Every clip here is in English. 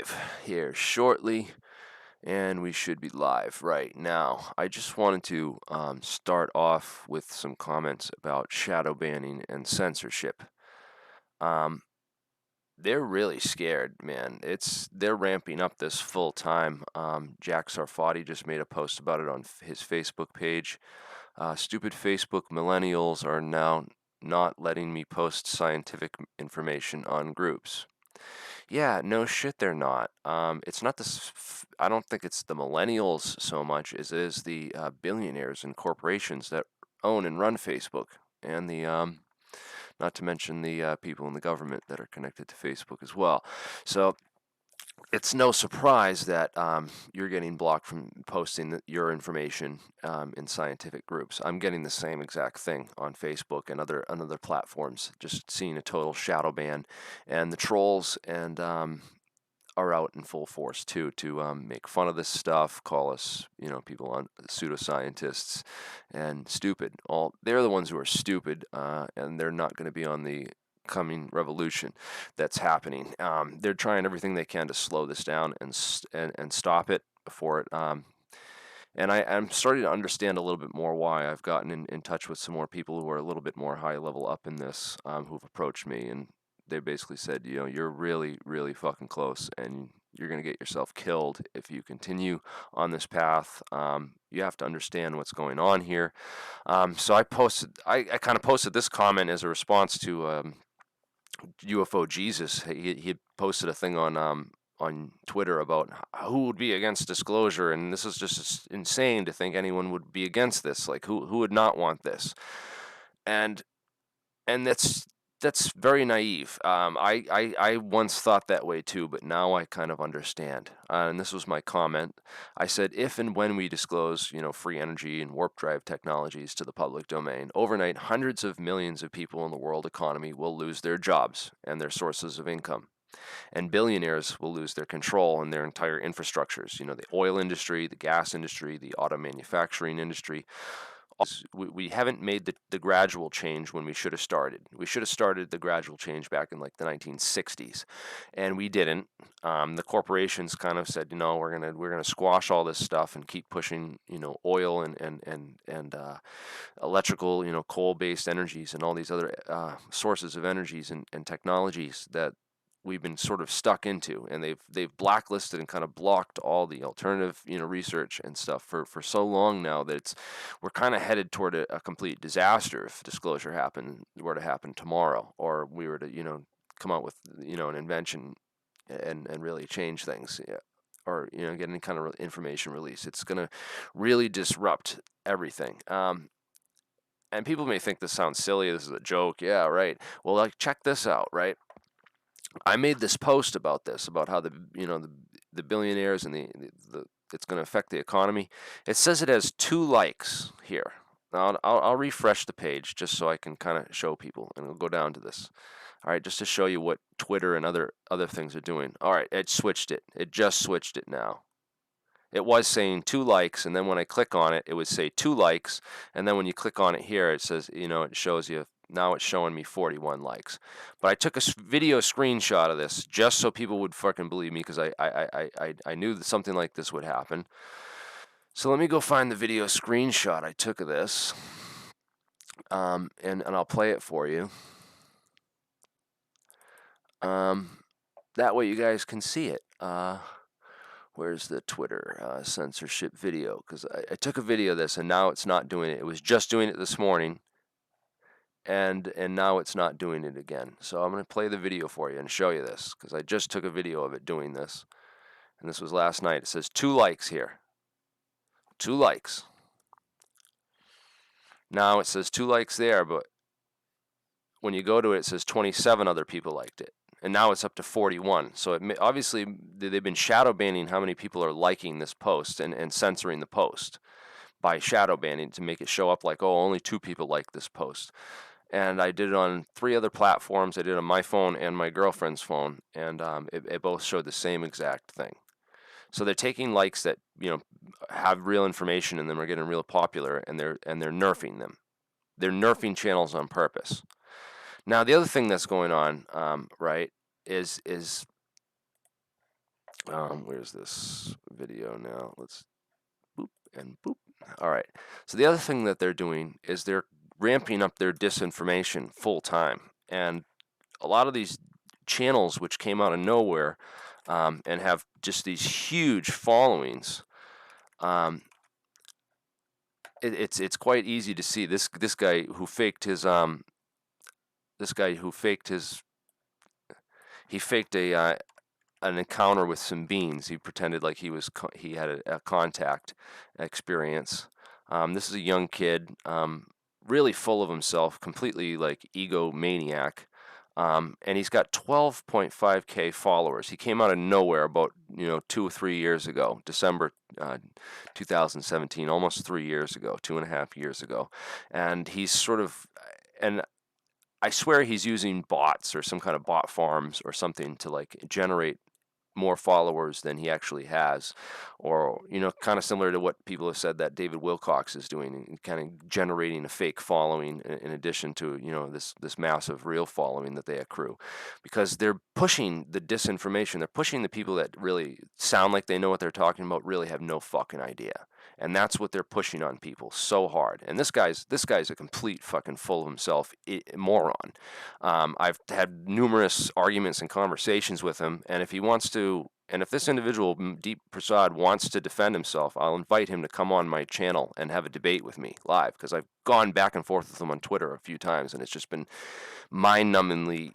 live here shortly, and we should be live right now. I just wanted to start off with some comments about shadow banning and censorship. Um, they're really scared, man. They're ramping up this full time. Jack Sarfati just made a post about it on his Facebook page. Stupid Facebook millennials are now not letting me post scientific information on groups. Yeah, no shit, they're not. It's not this. I don't think it's the millennials so much as it is the billionaires and corporations that own and run Facebook, and the not to mention the people in the government that are connected to Facebook as well. So it's no surprise that you're getting blocked from posting your information in scientific groups. I'm getting the same exact thing on Facebook and other platforms. Just seeing a total shadow ban, and the trolls and are out in full force too to make fun of this stuff, call us, people on pseudoscientists and stupid. All they're the ones who are stupid, and they're not going to be on the coming revolution that's happening. They're trying everything they can to slow this down and stop it before it. And I'm starting to understand a little bit more why. I've gotten in touch with some more people who are a little bit more high level up in this, who've approached me, and they basically said, you're really, really fucking close, and you're going to get yourself killed if you continue on this path. You have to understand what's going on here. So I kind of posted this comment as a response to UFO Jesus. He had posted a thing on Twitter about who would be against disclosure, and this is just insane to think anyone would be against this. Like, who would not want this? And that's very naive. I once thought that way too, but now I kind of understand. And this was my comment. I said, if and when we disclose, free energy and warp drive technologies to the public domain, overnight, hundreds of millions of people in the world economy will lose their jobs and their sources of income. And billionaires will lose their control in their entire infrastructures. The oil industry, the gas industry, the auto manufacturing industry. We haven't made the gradual change when we should have started. We should have started the gradual change back in like the 1960s, and we didn't. The corporations kind of said, we're gonna squash all this stuff and keep pushing, oil and electrical, coal-based energies and all these other sources of energies and technologies that we've been sort of stuck into, and they've blacklisted and kind of blocked all the alternative research and stuff for so long now that we're kind of headed toward a complete disaster if disclosure were to happen tomorrow, or we were to come out with an invention and really change things. Yeah. Or get any kind of information release. It's going to really disrupt everything. And people may think this sounds silly. This is a joke. Yeah, right. Well, like, check this out, right? I made this post about this, about how the billionaires and the it's going to affect the economy. It says it has 2 likes here. Now I'll refresh the page just so I can kind of show people, and we'll go down to this. All right, just to show you what Twitter and other things are doing. All right, it switched it. It just switched it now. It was saying 2 likes, and then when I click on it, it would say 2 likes, and then when you click on it here, it says, it shows you, now it's showing me 41 likes. But I took a video screenshot of this just so people would fucking believe me, because I knew that something like this would happen. So let me go find the video screenshot I took of this, and I'll play it for you. That way you guys can see it. Where's the Twitter censorship video? Because I took a video of this, and now it's not doing it. It was just doing it this morning, and now it's not doing it again. So I'm going to play the video for you and show you this, because I just took a video of it doing this, and this was last night. It says 2 likes here. 2 likes. Now it says 2 likes there, but when you go to it, it says 27 other people liked it. And now it's up to 41. So obviously they've been shadow banning how many people are liking this post and censoring the post by shadow banning to make it show up like, oh, only 2 people like this post. And I did it on 3 other platforms. I did it on my phone and my girlfriend's phone, and it both showed the same exact thing. So they're taking likes that have real information in them, are getting real popular, and they're nerfing them. They're nerfing channels on purpose. Now, the other thing that's going on, right, is Where's this video now? Let's boop and boop. All right. So the other thing that they're doing is they're ramping up their disinformation full time. And a lot of these channels, which came out of nowhere and have just these huge followings, it's quite easy to see this guy who faked his he faked a an encounter with some beans. He pretended like he had a contact experience. This is a young kid, really full of himself, completely like egomaniac. And he's got 12.5K followers. He came out of nowhere about 2 or 3 years ago, December 2017, almost 3 years ago, 2.5 years ago, and he's sort of and I swear he's using bots or some kind of bot farms or something to like generate more followers than he actually has, or kind of similar to what people have said that David Wilcox is doing, kind of generating a fake following in addition to this massive real following that they accrue, because they're pushing the disinformation. They're pushing the people that really sound like they know what they're talking about, really have no fucking idea. And that's what they're pushing on people so hard. And this guy's a complete fucking full of himself moron. I've had numerous arguments and conversations with him, and if this individual, Deep Prasad, wants to defend himself, I'll invite him to come on my channel and have a debate with me live, because I've gone back and forth with him on Twitter a few times, and it's just been mind-numbingly,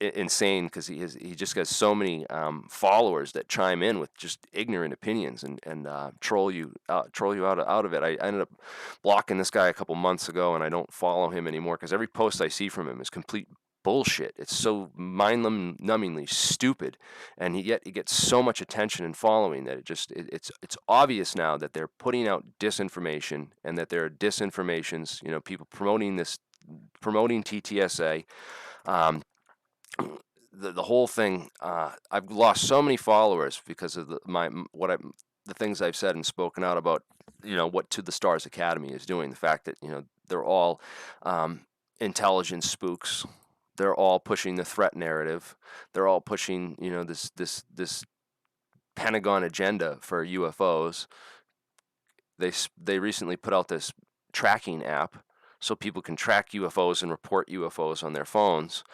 insane, because he just got so many followers that chime in with just ignorant opinions and troll you out of it. I ended up blocking this guy a couple months ago, and I don't follow him anymore because every post I see from him is complete bullshit. It's so mind-numbingly stupid, and yet he gets so much attention and following that it's obvious now that they're putting out disinformation, and that there are disinformations. People promoting TTSA. The whole thing. I've lost so many followers because of the things I've said and spoken out about. What To the Stars Academy is doing. The fact that they're all intelligence spooks. They're all pushing the threat narrative. They're all pushing this Pentagon agenda for UFOs. They recently put out this tracking app so people can track UFOs and report UFOs on their phones.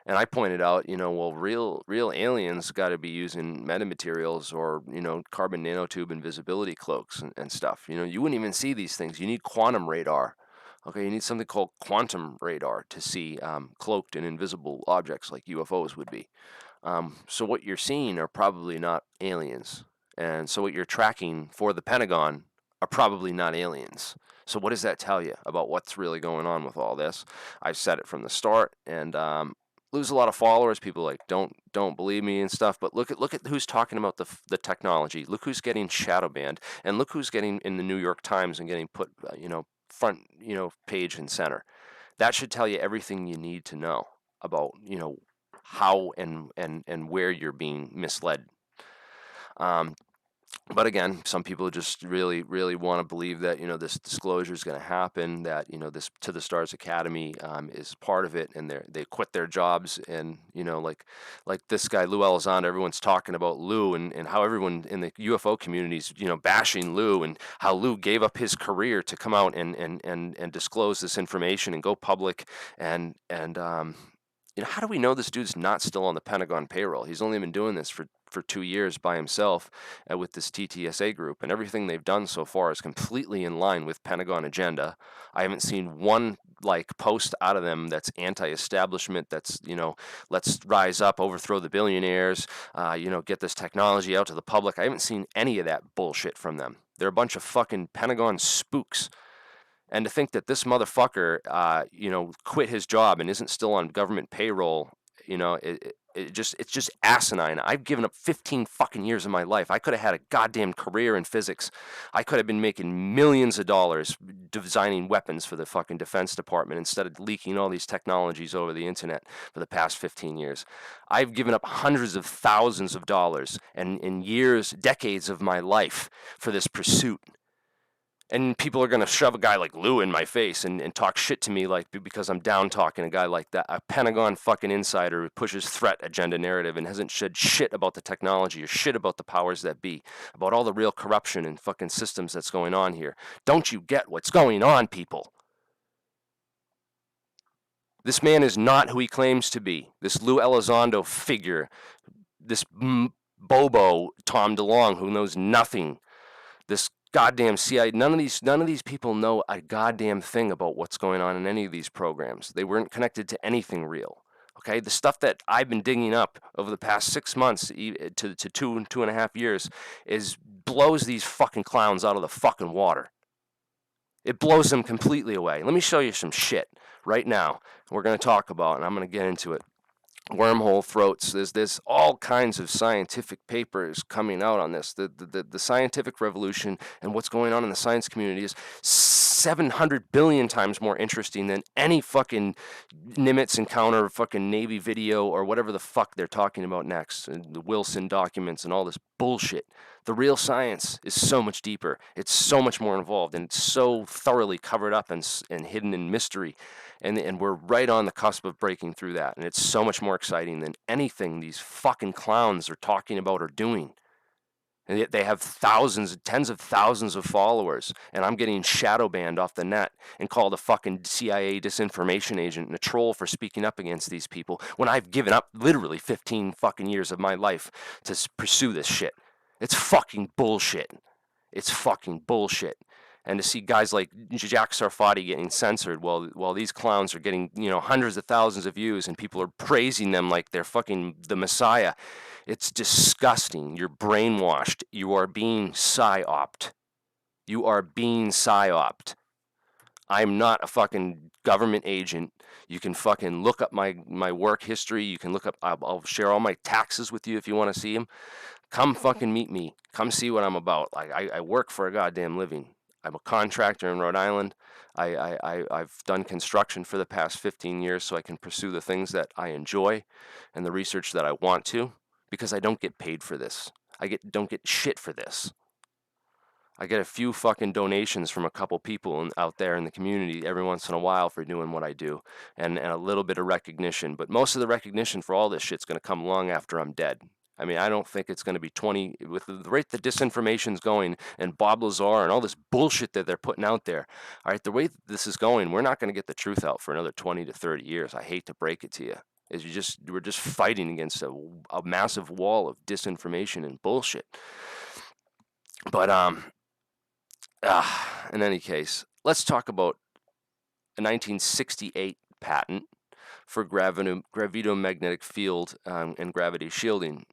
And I pointed out, well, real aliens got to be using metamaterials or carbon nanotube invisibility cloaks and stuff. You wouldn't even see these things. You need quantum radar. Okay, you need something called quantum radar to see cloaked and invisible objects like UFOs would be. So what you're seeing are probably not aliens, and so what you're tracking for the Pentagon are probably not aliens. So what does that tell you about what's really going on with all this? I've said it from the start, and lose a lot of followers. People like don't believe me and stuff. But look at who's talking about the technology. Look who's getting shadow banned, and look who's getting in the New York Times and getting put front page and center. That should tell you everything you need to know about how and where you're being misled. But again, some people just really, really want to believe that this disclosure is going to happen. That this To the Stars Academy is part of it, and they quit their jobs. And like this guy Lou Elizondo, everyone's talking about Lou and how everyone in the UFO communities bashing Lou, and how Lou gave up his career to come out and disclose this information and go public. And how do we know this dude's not still on the Pentagon payroll? He's only been doing this for 2 years by himself with this TTSA group, and everything they've done so far is completely in line with Pentagon agenda. I haven't seen one post out of them that's anti-establishment, that's let's rise up, overthrow the billionaires, get this technology out to the public. I haven't seen any of that bullshit from them. They're a bunch of fucking Pentagon spooks. And to think that this motherfucker, quit his job and isn't still on government payroll, it's just asinine. I've given up 15 fucking years of my life. I could have had a goddamn career in physics. I could have been making millions of dollars designing weapons for the fucking Defense Department instead of leaking all these technologies over the internet for the past 15 years. I've given up hundreds of thousands of dollars and in years, decades of my life for this pursuit. And people are going to shove a guy like Lou in my face and talk shit to me like because I'm down talking a guy like that. A Pentagon fucking insider who pushes threat agenda narrative and hasn't said shit about the technology or shit about the powers that be, about all the real corruption and fucking systems that's going on here. Don't you get what's going on, people? This man is not who he claims to be. This Lou Elizondo figure, this Bobo Tom DeLonge who knows nothing. This goddamn CIA. None of these people know a goddamn thing about what's going on in any of these programs. They weren't connected to anything real. Okay, the stuff that I've been digging up over the past 6 months to 2.5 years is blows these fucking clowns out of the fucking water. It blows them completely away. Let me show you some shit right now. We're going to talk about, and I'm going to get into it. Wormhole throats. There's all kinds of scientific papers coming out on this. The scientific revolution and what's going on in the science community is 700 billion times more interesting than any fucking Nimitz encounter fucking Navy video or whatever the fuck they're talking about next. And the Wilson documents and all this bullshit. The real science is so much deeper. It's so much more involved, and it's so thoroughly covered up and hidden in mystery. And we're right on the cusp of breaking through that. And it's so much more exciting than anything these fucking clowns are talking about or doing. And yet they have thousands, tens of thousands of followers. And I'm getting shadow banned off the net and called a fucking CIA disinformation agent and a troll for speaking up against these people when I've given up literally 15 fucking years of my life to pursue this shit. It's fucking bullshit. It's fucking bullshit. And to see guys like Jack Sarfati getting censored while these clowns are getting, hundreds of thousands of views and people are praising them like they're fucking the Messiah. It's disgusting. You're brainwashed. You are being psyoped. You are being psyoped. I'm not a fucking government agent. You can fucking look up my work history. You can look up, I'll share all my taxes with you if you want to see them. Come fucking meet me. Come see what I'm about. I work for a goddamn living. I'm a contractor in Rhode Island. I've done construction for the past 15 years so I can pursue the things that I enjoy and the research that I want to because I don't get paid for this. Don't get shit for this. I get a few fucking donations from a couple people out there in the community every once in a while for doing what I do and a little bit of recognition. But most of the recognition for all this shit's going to come long after I'm dead. I mean, I don't think it's going to be 20, with the rate the disinformation's going and Bob Lazar and all this bullshit that they're putting out there. All right, the way this is going, we're not going to get the truth out for another 20 to 30 years. I hate to break it to you. We're just fighting against a massive wall of disinformation and bullshit. But, in any case, let's talk about a 1968 patent for gravitomagnetic field and gravity shielding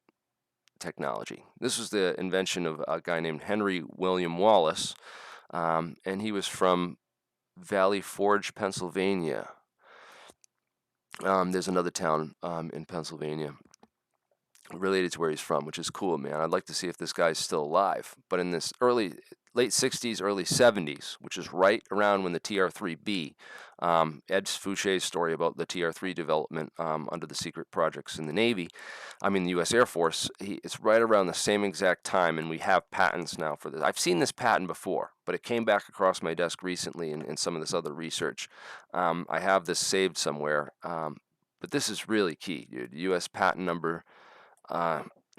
technology. This was the invention of a guy named Henry William Wallace, and he was from Valley Forge, Pennsylvania. There's another town in Pennsylvania related to where he's from, which is cool, man. I'd like to see if this guy's still alive. But in this late 60s, early 70s, which is right around when the TR-3B, Ed Fouché's story about the TR-3 development under the secret projects in the Navy, the U.S. Air Force, it's right around the same exact time, and we have patents now for this. I've seen this patent before, but it came back across my desk recently in some of this other research. I have this saved somewhere, but this is really key, dude. U.S. patent number...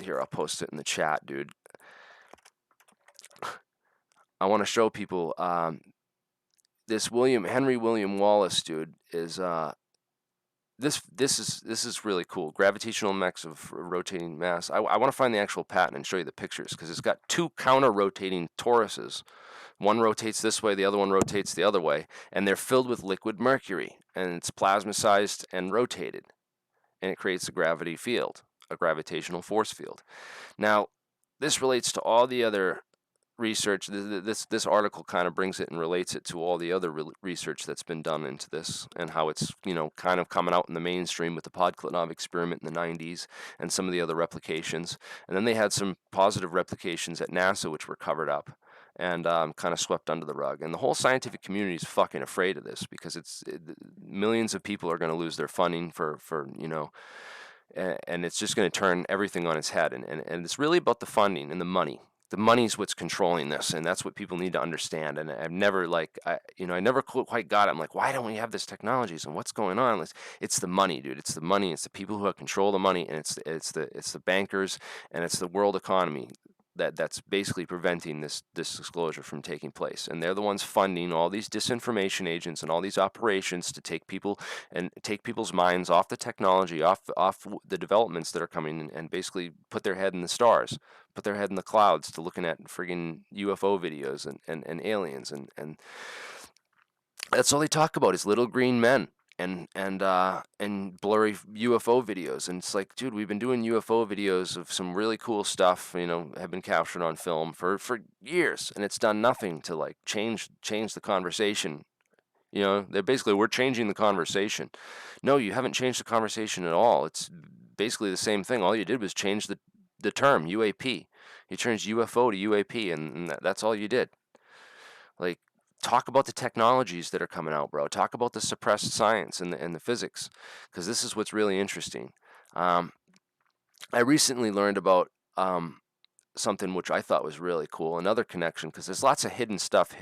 here, I'll post it in the chat, dude. I want to show people this Henry William Wallace, dude, is this is really cool. Gravitational effects of rotating mass. I want to find the actual patent and show you the pictures because it's got two counter-rotating toruses. One rotates this way, the other one rotates the other way, and they're filled with liquid mercury, and it's plasma-sized and rotated, and it creates a gravity field. A gravitational force field. Now, this relates to all the other research. This article kind of brings it and relates it to all the other research that's been done into this and how it's kind of coming out in the mainstream with the Podkletnov experiment in the 90s and some of the other replications. And then they had some positive replications at NASA which were covered up and kind of swept under the rug. And the whole scientific community is fucking afraid of this because millions of people are going to lose their funding for and it's just going to turn everything on its head. And it's really about the funding and the money. The money's what's controlling this, and that's what people need to understand. And I've never I never quite got it. I'm like, why don't we have this technologies and what's going on? It's the money, dude. It's the money. It's the people who control the money, and it's the bankers, and it's the world economy that's basically preventing this disclosure from taking place. And they're the ones funding all these disinformation agents and all these operations to take people's minds off the technology, off the developments that are coming, and basically put their head in the stars, put their head in the clouds to looking at friggin' UFO videos and aliens, and that's all they talk about is little green men and blurry UFO videos. And it's like, dude, we've been doing UFO videos of some really cool stuff, have been captured on film for years, and it's done nothing to like change the conversation. They're basically, we're changing the conversation. No, you haven't changed the conversation at all. It's basically the same thing. All you did was change the term UAP. You changed UFO to UAP, and that's all you did. Like, talk about the technologies that are coming out, bro. Talk about the suppressed science and the physics, because this is what's really interesting. I recently learned about something which I thought was really cool. Another connection, because there's lots of hidden stuff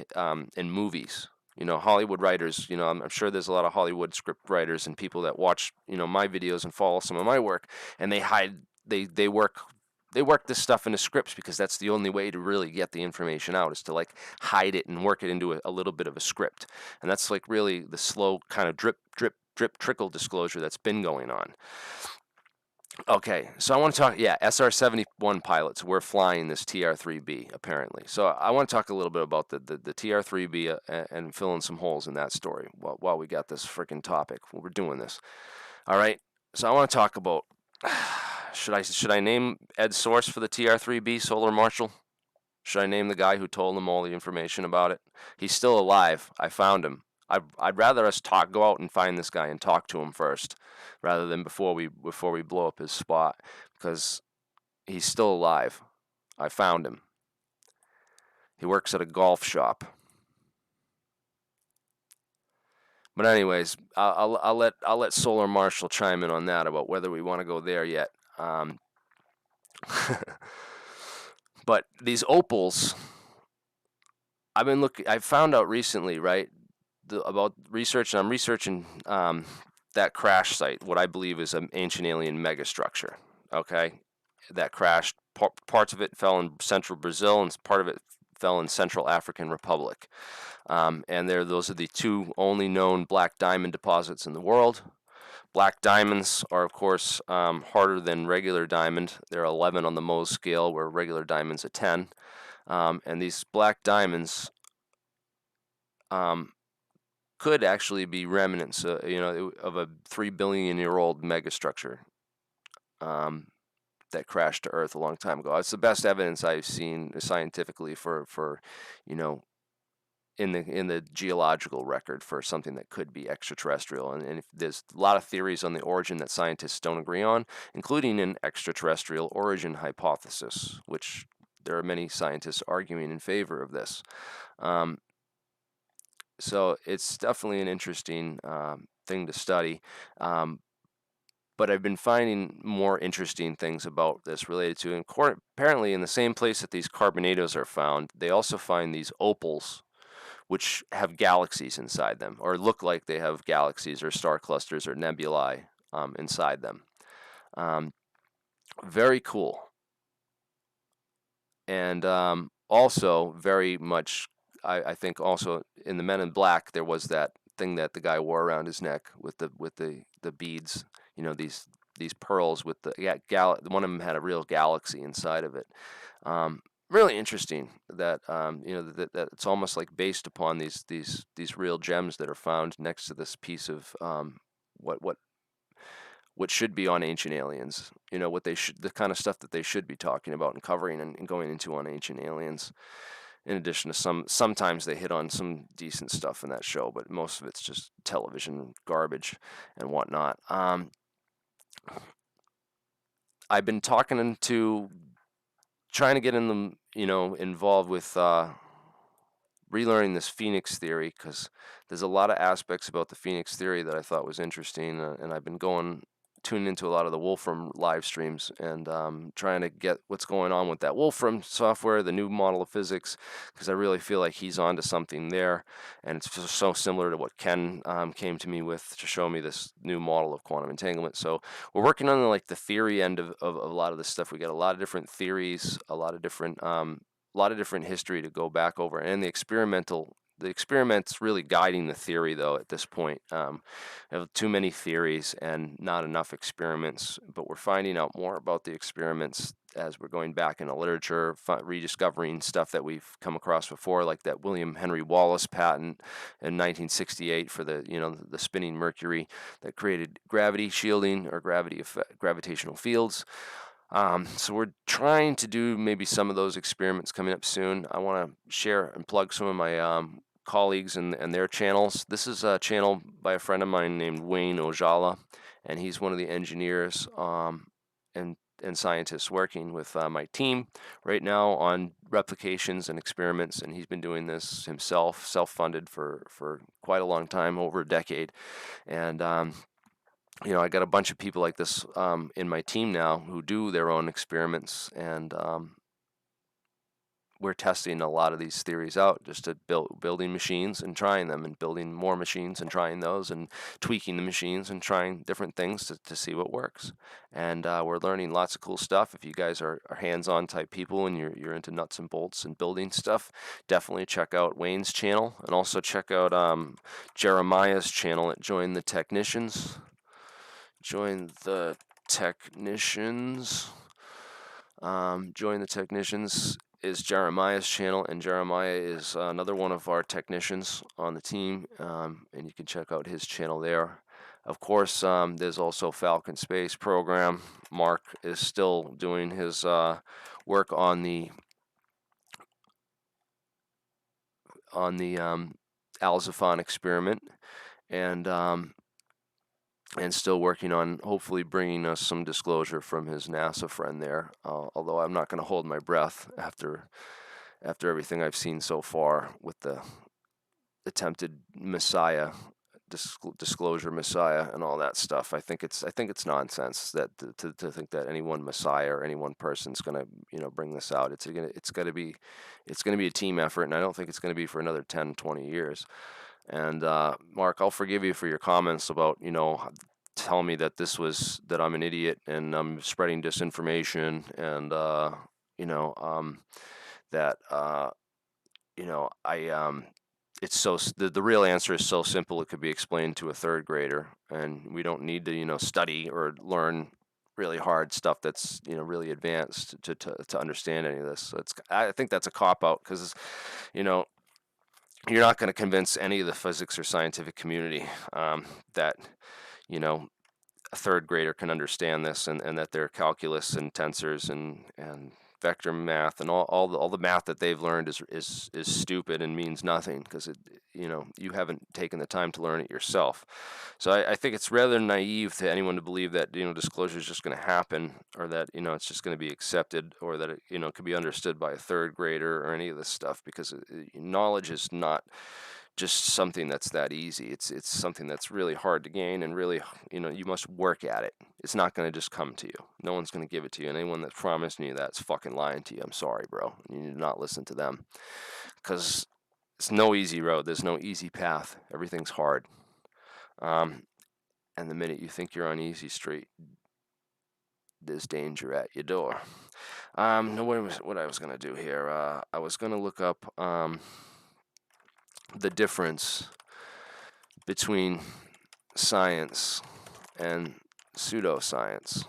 in movies. Hollywood writers. I'm sure there's a lot of Hollywood script writers and people that watch my videos and follow some of my work, and they hide. They work this stuff into scripts because that's the only way to really get the information out, is to like hide it and work it into a little bit of a script. And that's like really the slow kind of drip, drip, drip, trickle disclosure that's been going on. Okay, so I want to talk, yeah, SR-71 pilots were flying this TR-3B, apparently. So I want to talk a little bit about the TR-3B and fill in some holes in that story while we got this freaking topic. While we're doing this. All right, so I want to talk about, should I name Ed's source for the TR-3B, Solar Marshal? Should I name the guy who told him all the information about it? He's still alive. I found him. I'd rather us go out and find this guy and talk to him first, rather than before we blow up his spot, because he's still alive. I found him. He works at a golf shop. But anyways, I'll let Solar Marshal chime in on that about whether we want to go there yet. But these opals, I found out recently, right, about research, and I'm researching that crash site, what I believe is an ancient alien megastructure. Okay, that crashed. Parts of it fell in central Brazil, and part of it fell in Central African Republic. And those are the two only known black diamond deposits in the world. Black diamonds are, of course, harder than regular diamond. They're 11 on the Mohs scale, where regular diamond's a 10. And these black diamonds could actually be remnants, of a 3 billion-year-old megastructure that crashed to Earth a long time ago. It's the best evidence I've seen scientifically for in the geological record for something that could be extraterrestrial. And there's a lot of theories on the origin that scientists don't agree on, including an extraterrestrial origin hypothesis, which there are many scientists arguing in favor of this. So it's definitely an interesting thing to study. But I've been finding more interesting things about this related to, and apparently in the same place that these carbonados are found, they also find these opals, which have galaxies inside them, or look like they have galaxies or star clusters or nebulae inside them. Very cool. And also very much, I think also in the Men in Black, there was that thing that the guy wore around his neck with the beads, these pearls with one of them had a real galaxy inside of it. Really interesting that that it's almost like based upon these real gems that are found next to this piece of what should be on Ancient Aliens. The kind of stuff that they should be talking about and covering and going into on Ancient Aliens. In addition to sometimes they hit on some decent stuff in that show, but most of it's just television garbage and whatnot. I've been trying to get involved with relearning this Phoenix theory, because there's a lot of aspects about the Phoenix theory that I thought was interesting, and I've been going tuning into a lot of the Wolfram live streams and trying to get what's going on with that Wolfram software, the new model of physics, because I really feel like he's onto something there, and it's just so similar to what Ken came to me with to show me this new model of quantum entanglement. So we're working on like the theory end of a lot of this stuff. We got a lot of different theories, a lot of different history to go back over, and the experiment's really guiding the theory though at this point. Have too many theories and not enough experiments, but we're finding out more about the experiments as we're going back in the literature, rediscovering stuff that we've come across before, like that William Henry Wallace patent in 1968 for the spinning mercury that created gravity shielding or gravitational fields. So we're trying to do maybe some of those experiments coming up soon. I want to share and plug some of my colleagues and their channels. This is a channel by a friend of mine named Wayne Ojala, and he's one of the engineers and scientists working with my team right now on replications and experiments, and he's been doing this himself, self-funded for quite a long time, over a decade. And I got a bunch of people like this in my team now who do their own experiments, and we're testing a lot of these theories out, just to building machines and trying them, and building more machines and trying those, and tweaking the machines and trying different things to see what works. And we're learning lots of cool stuff. If you guys are hands-on type people and you're into nuts and bolts and building stuff, definitely check out Wayne's channel, and also check out Jeremiah's channel at Join the Technicians. Join the Technicians. Is Jeremiah's channel, and Jeremiah is another one of our technicians on the team, and you can check out his channel there. Of course, there's also Falcon Space Program. Mark is still doing his work on the Alzafon experiment, and still working on hopefully bringing us some disclosure from his NASA friend there, although I'm not going to hold my breath after everything I've seen so far with the attempted Messiah, disclosure Messiah and all that stuff. I think it's nonsense that to think that any one Messiah or any one person's going to bring this out. It's going to be a team effort, and I don't think it's going to be for another 10, 20 years. And Mark, I'll forgive you for your comments about tell me that I'm an idiot and I'm spreading disinformation, and that I it's the real answer is so simple it could be explained to a third grader, and we don't need to study or learn really hard stuff that's really advanced to understand any of this. So I think that's a cop out, because you're not going to convince any of the physics or scientific community that a third grader can understand this, and that their calculus and tensors and vector math and all the math that they've learned is stupid and means nothing, because you haven't taken the time to learn it yourself. So I think it's rather naive to anyone to believe that disclosure is just going to happen, or that it's just going to be accepted, or that it could be understood by a third grader or any of this stuff, because knowledge is not just something that's that easy. It's something that's really hard to gain, and really you must work at it. It's not going to just come to you. No one's going to give it to you, and anyone that's promising you that's fucking lying to you. I'm sorry, bro. You need to not listen to them, because it's no easy road. There's no easy path. Everything's hard, and the minute you think you're on easy street, there's danger at your door. No, what I was going to do here, I was going to look up the difference between science and pseudoscience.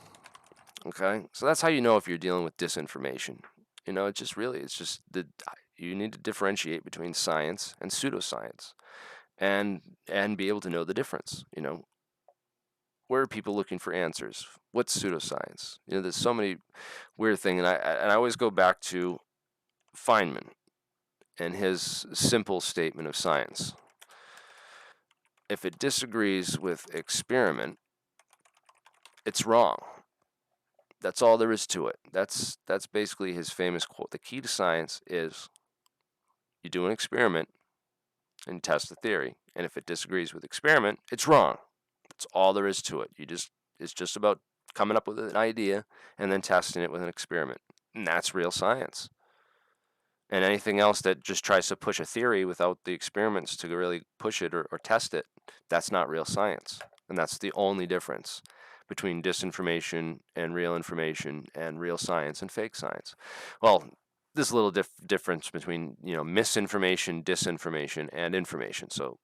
Okay, so that's how you know if you're dealing with disinformation. It's just that you need to differentiate between science and pseudoscience, and be able to know the difference. Where are people looking for answers? What's pseudoscience? There's so many weird things, and I always go back to Feynman and his simple statement of science. If it disagrees with experiment, it's wrong. That's all there is to it. That's basically his famous quote. The key to science is you do an experiment and test the theory. And if it disagrees with experiment, it's wrong. That's all there is to it. You just It's just about coming up with an idea and then testing it with an experiment. And that's real science. And anything else that just tries to push a theory without the experiments to really push it or test it, that's not real science. And that's the only difference between disinformation and real science and fake science. Well, there's a little difference between, misinformation, disinformation, and information. So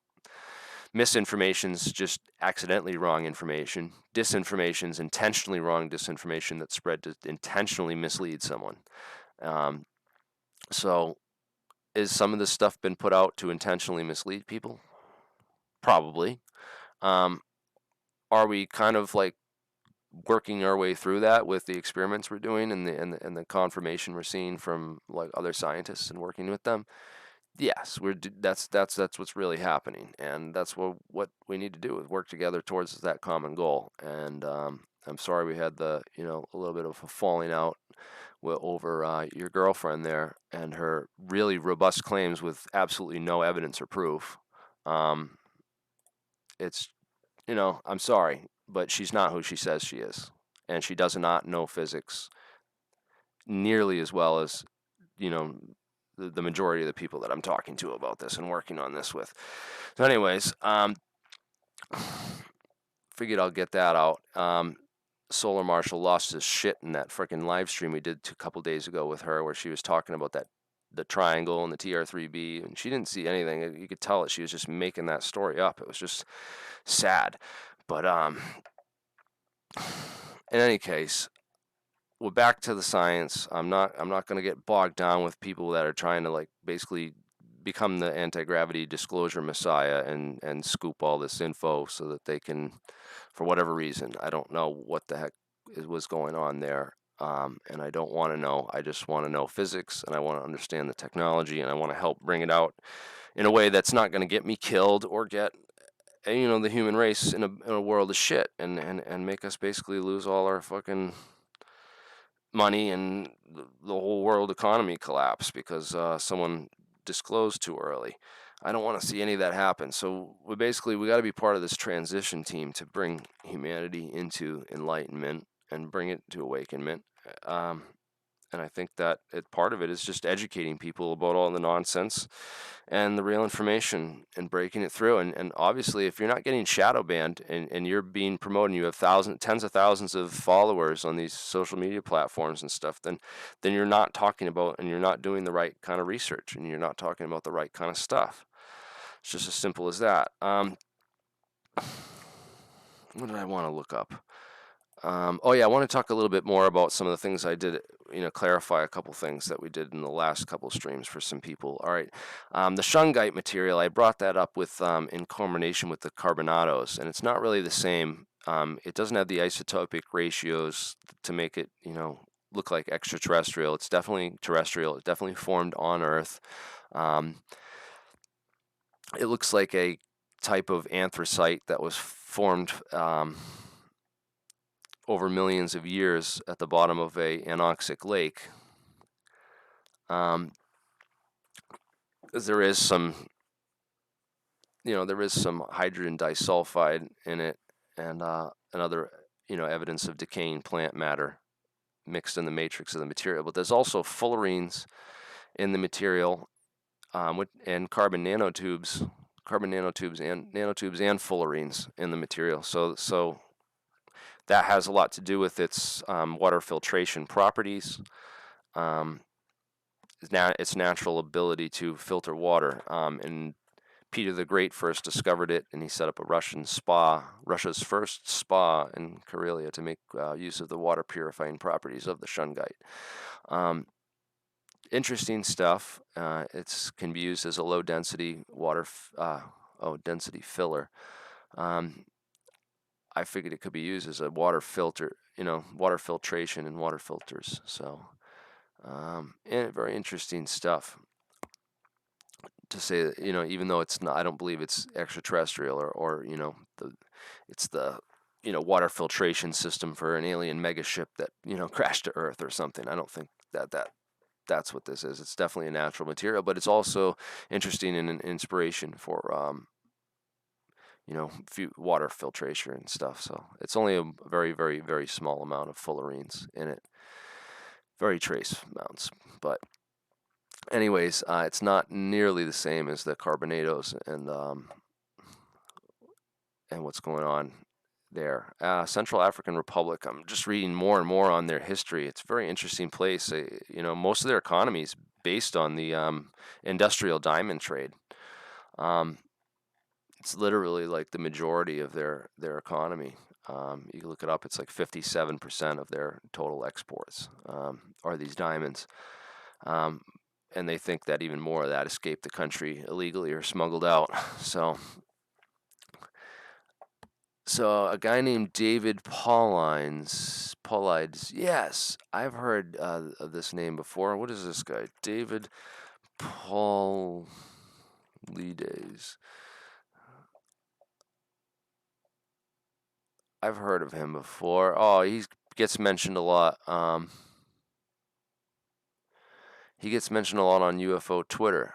misinformation's just accidentally wrong information. Disinformation's intentionally wrong disinformation that's spread to intentionally mislead someone. So is some of this stuff been put out to intentionally mislead people? Probably. Um, are we kind of like working our way through that with the experiments we're doing and the confirmation we're seeing from like other scientists and working with them? Yes, that's what's really happening, and that's what we need to do is work together towards that common goal. And I'm sorry we had a little bit of a falling out over your girlfriend there and her really robust claims with absolutely no evidence or proof. Um, it's I'm sorry, but she's not who she says she is, and she does not know physics nearly as well as you know the majority of the people that I'm talking to about this and working on this with. So, anyways, figured I'll get that out. Solar Marshall lost his shit in that freaking live stream we did a couple days ago with her, where she was talking about the triangle and the TR3B, and she didn't see anything. You could tell that she was just making that story up. It was just sad, but in any case, we're back to the science. I'm not going to get bogged down with people that are trying to like basically become the anti-gravity disclosure messiah and scoop all this info so that they can, for whatever reason, I don't know what the heck was going on there. And I don't want to know. I just want to know physics, and I want to understand the technology, and I want to help bring it out in a way that's not going to get me killed or get the human race in a world of shit and make us basically lose all our fucking money and the whole world economy collapse because someone disclosed too early. I don't want to see any of that happen. So we got to be part of this transition team to bring humanity into enlightenment and bring it to awakenment. Um, and I think that part of it is just educating people about all the nonsense and the real information and breaking it through. And obviously, if you're not getting shadow banned and you're being promoted, and you have tens of thousands of followers on these social media platforms and stuff, then you're not talking about and you're not doing the right kind of research and you're not talking about the right kind of stuff. It's just as simple as that. What did I want to look up? Oh yeah, I want to talk a little bit more about some of the things I did, clarify a couple things that we did in the last couple streams for some people. All right, the shungite material, I brought that up with in combination with the carbonados, and it's not really the same. It doesn't have the isotopic ratios to make it, look like extraterrestrial. It's definitely terrestrial. It definitely formed on Earth. It looks like a type of anthracite that was formed over millions of years at the bottom of a anoxic lake. There is some, hydrogen disulfide in it, and another, evidence of decaying plant matter mixed in the matrix of the material. But there's also fullerenes in the material, and carbon nanotubes and fullerenes in the material. So that has a lot to do with its water filtration properties, its natural ability to filter water. And Peter the Great first discovered it, and he set up a Russia's first spa in Karelia to make use of the water purifying properties of the shungite. Interesting stuff. It can be used as a low density density filler. I figured it could be used as a water filter, water filtration and water filters. So, very interesting stuff. To say that, even though it's not, I don't believe it's extraterrestrial or it's the water filtration system for an alien megaship that crashed to Earth or something. I don't think that's what this is. It's definitely a natural material, but it's also interesting and an inspiration for water filtration and stuff. So it's only a very, very, very small amount of fullerenes in it. Very trace amounts. But anyways, it's not nearly the same as the carbonados and what's going on there. Central African Republic, I'm just reading more and more on their history. It's a very interesting place. Most of their economy is based on the industrial diamond trade. It's literally like the majority of their economy. You can look it up. It's like 57% of their total exports are these diamonds. And they think that even more of that escaped the country illegally or smuggled out. So a guy named David Paulides, yes, I've heard of this name before. What is this guy? David Paulides. I've heard of him before. Oh, he gets mentioned a lot. He gets mentioned a lot on UFO Twitter.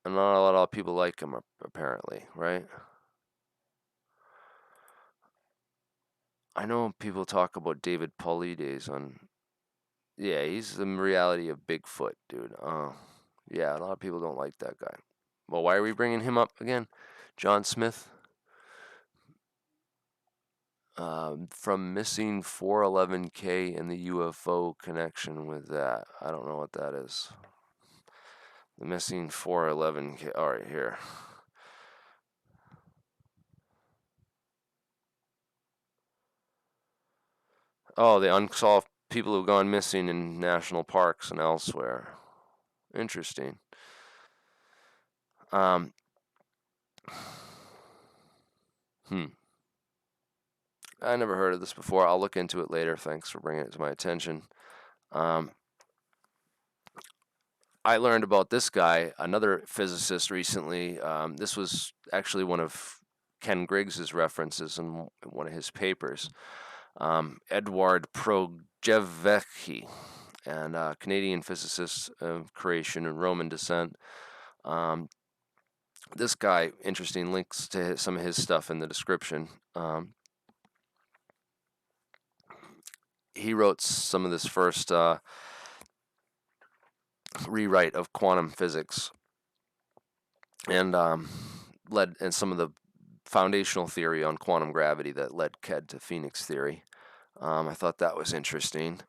And not a lot of people like him, apparently, right? I know people talk about David Paulides on... Yeah, he's the reality of Bigfoot, dude. Yeah, a lot of people don't like that guy. Well, why are we bringing him up again? John Smith? From missing 411K and the UFO connection with that. I don't know what that is. The missing 411K. All right, here. Oh, the unsolved people who've gone missing in national parks and elsewhere. Interesting. Hmm. I never heard of this before. I'll look into it later. Thanks for bringing it to my attention. I learned about this guy, another physicist, recently. This was actually one of Ken Griggs's references in one of his papers. Edward Progevecki, and Canadian physicist of Croatian and Roman descent. This guy, interesting, links to some of his stuff in the description. He wrote some of this first rewrite of quantum physics, and led in some of the foundational theory on quantum gravity that led Ked to Phoenix theory. I thought that was interesting.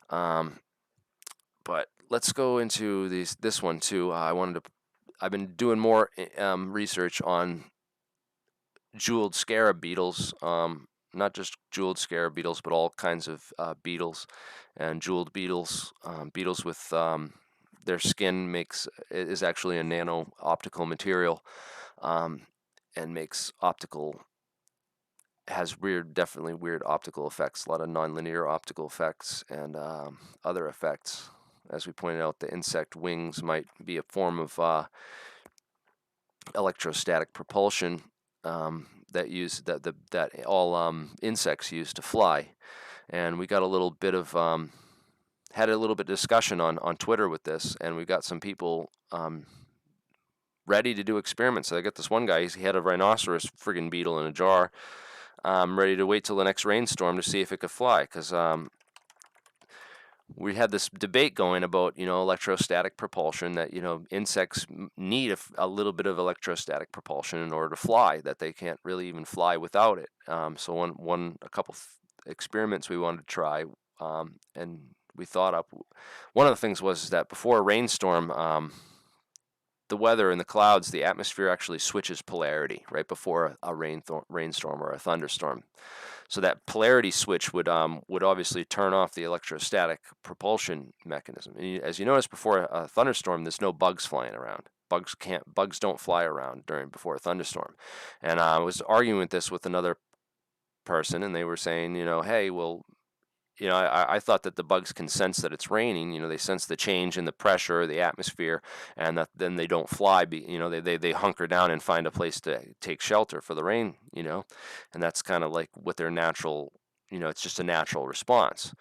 But let's go into this one too. I've been doing more research on jeweled scarab beetles. Not just jeweled scarab beetles, but all kinds of beetles and jeweled beetles. Beetles with their skin is actually a nano optical material, and has definitely weird optical effects. A lot of nonlinear optical effects and other effects. As we pointed out, the insect wings might be a form of electrostatic propulsion that all insects use to fly. And we got a little bit of had a little bit of discussion on Twitter with this, and we got some people ready to do experiments. So I got this one guy. He had a rhinoceros friggin' beetle in a jar, ready to wait till the next rainstorm to see if it could fly, because we had this debate going about, electrostatic propulsion, that, insects need a little bit of electrostatic propulsion in order to fly, that they can't really even fly without it. So a couple experiments we wanted to try, and we thought up. One of the things was that before a rainstorm, the weather and the clouds, the atmosphere actually switches polarity right before a rainstorm or a thunderstorm. So that polarity switch would obviously turn off the electrostatic propulsion mechanism. And as you notice, before a thunderstorm, there's no bugs flying around. Bugs don't fly around before a thunderstorm. And I was arguing with this with another person, and they were saying, hey, well, I thought that the bugs can sense that it's raining. They sense the change in the pressure, the atmosphere, and that then they don't fly. They hunker down and find a place to take shelter for the rain. And that's kind of like what their natural. It's just a natural response.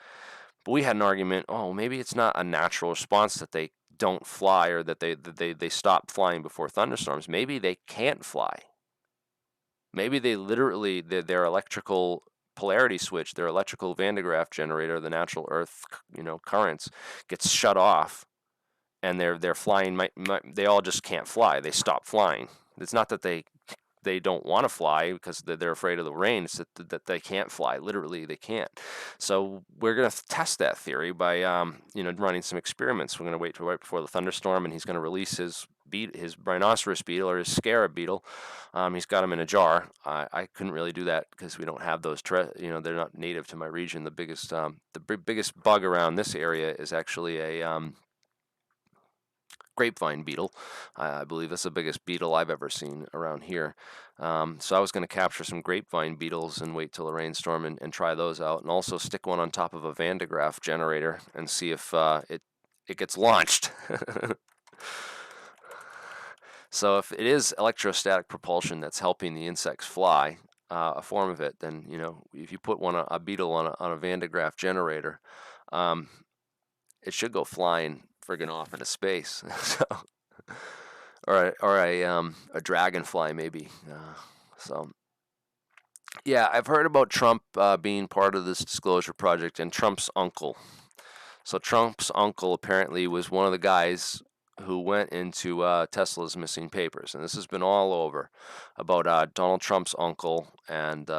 But we had an argument. Oh, maybe it's not a natural response that they don't fly, or that they stop flying before thunderstorms. Maybe they can't fly. Maybe they literally their electrical polarity switch, their electrical Van de Graaff generator, the natural Earth, currents, gets shut off, and they're flying. They all just can't fly. They stop flying. It's not that they don't want to fly because they're afraid of the rain. It's that they can't fly. Literally, they can't. So we're going to test that theory by running some experiments. We're going to wait till right before the thunderstorm, and he's going to release his rhinoceros beetle or his scarab beetle. He's got them in a jar. I couldn't really do that because we don't have those. They're not native to my region. Biggest bug around this area is actually a grapevine beetle. I believe that's the biggest beetle I've ever seen around here. So I was going to capture some grapevine beetles and wait till a rainstorm and try those out, and also stick one on top of a Van de Graaff generator and see if it gets launched. So if it is electrostatic propulsion that's helping the insects fly, a form of it, then if you put a beetle on a Van de Graaff generator, it should go flying friggin' off into space. So, or a dragonfly maybe. So yeah, I've heard about Trump being part of this disclosure project, and Trump's uncle. So Trump's uncle apparently was one of the guys who went into Tesla's missing papers, and this has been all over about Donald Trump's uncle and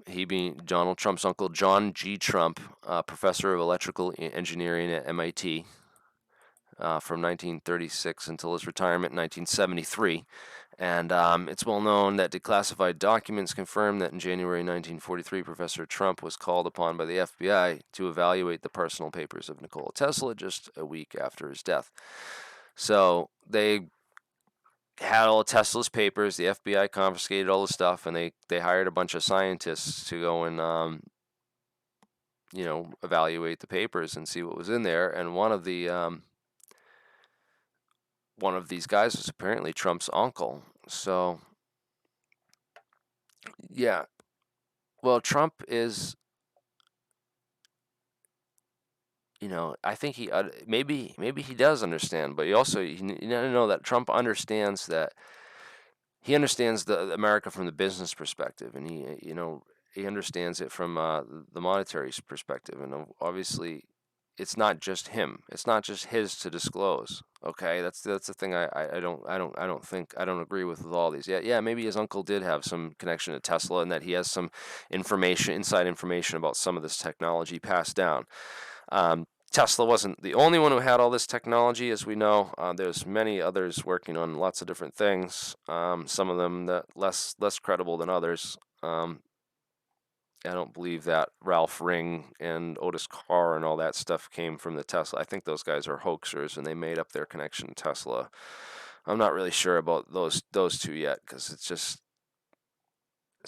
he being Donald Trump's uncle, John G. Trump, professor of electrical engineering at MIT from 1936 until his retirement in 1973. And it's well known that declassified documents confirm that in January 1943, Professor Trump was called upon by the FBI to evaluate the personal papers of Nikola Tesla just a week after his death. So they had all of Tesla's papers. The FBI confiscated all the stuff, and they hired a bunch of scientists to go and evaluate the papers and see what was in there. And one of these guys was apparently Trump's uncle. So yeah, well, Trump is, I think maybe he does understand, but you know that Trump understands that he understands the America from the business perspective, and he understands it from the monetary perspective, and obviously, it's not just him. It's not just his to disclose. Okay, that's the thing. I don't agree with all these. Yeah, maybe his uncle did have some connection to Tesla, and that he has some inside information about some of this technology passed down. Tesla wasn't the only one who had all this technology, as we know. There's many others working on lots of different things. Some of them that less credible than others. I don't believe that Ralph Ring and Otis Carr and all that stuff came from the Tesla. I think those guys are hoaxers, and they made up their connection to Tesla. I'm not really sure about those two yet, because it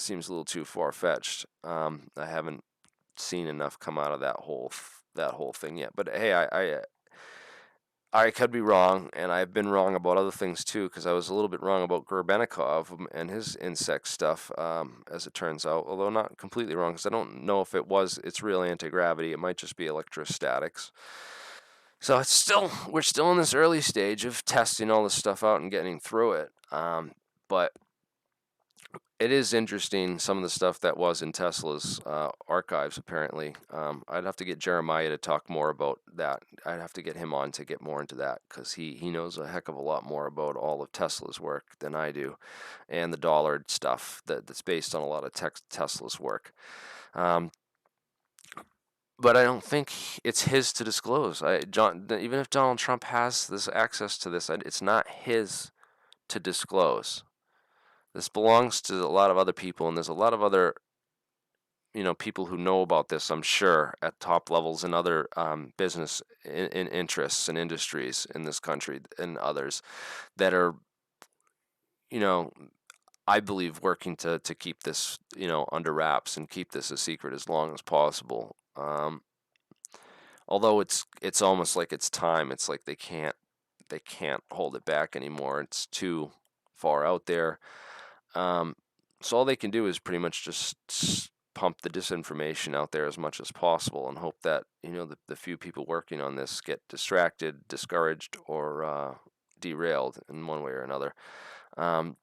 seems a little too far fetched. I haven't seen enough come out of that whole thing yet. But hey, I could be wrong, and I've been wrong about other things too, because I was a little bit wrong about Gorbanikov and his insect stuff, as it turns out. Although not completely wrong, because I don't know if it's real anti-gravity. It might just be electrostatics. So we're still in this early stage of testing all this stuff out and getting through it. But it is interesting, some of the stuff that was in Tesla's archives, apparently. I'd have to get Jeremiah to talk more about that. I'd have to get him on to get more into that, because he knows a heck of a lot more about all of Tesla's work than I do, and the Dollard stuff that's based on a lot of Tesla's work. But I don't think it's his to disclose. Even if Donald Trump has this access to this, it's not his to disclose. This belongs to a lot of other people, and there's a lot of other, people who know about this, I'm sure, at top levels in other business in interests and industries in this country, and others that are, I believe, working to keep this, under wraps and keep this a secret as long as possible. Although it's almost like it's time. It's like they can't hold it back anymore. It's too far out there. So all they can do is pretty much just pump the disinformation out there as much as possible, and hope that the few people working on this get distracted, discouraged, or derailed in one way or another. Um,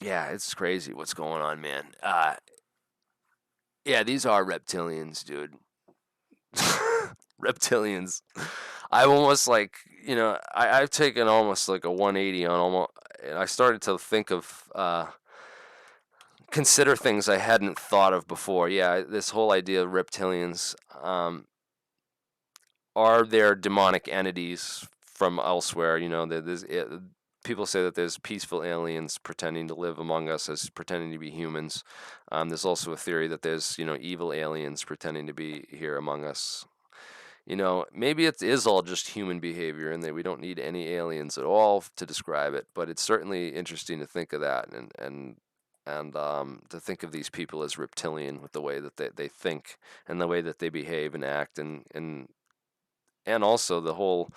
yeah, it's crazy what's going on, man. Yeah, these are reptilians, dude. Reptilians. I've almost like, I've taken almost like a 180 on almost, and I started to think of, consider things I hadn't thought of before. Yeah, this whole idea of reptilians, are there demonic entities from elsewhere? People say that there's peaceful aliens pretending to live among us as pretending to be humans. There's also a theory that there's, evil aliens pretending to be here among us. Maybe it is all just human behavior and that we don't need any aliens at all to describe it, but it's certainly interesting to think of that and to think of these people as reptilian with the way that they think and the way that they behave and act and also the whole,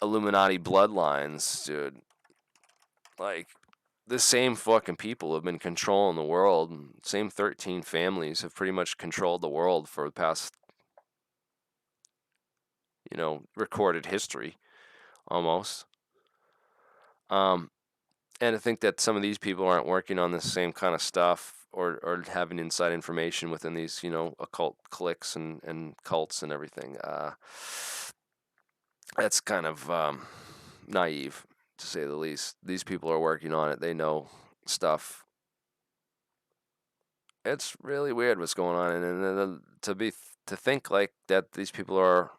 Illuminati bloodlines, dude. Like, the same fucking people have been controlling the world. Same 13 families have pretty much controlled the world for the past, recorded history, almost. Um, and I think that some of these people aren't working on the same kind of stuff or having inside information within these, occult cliques and cults and everything. That's kind of naive, to say the least. These people are working on it. They know stuff. It's really weird what's going on, and to think like that these people are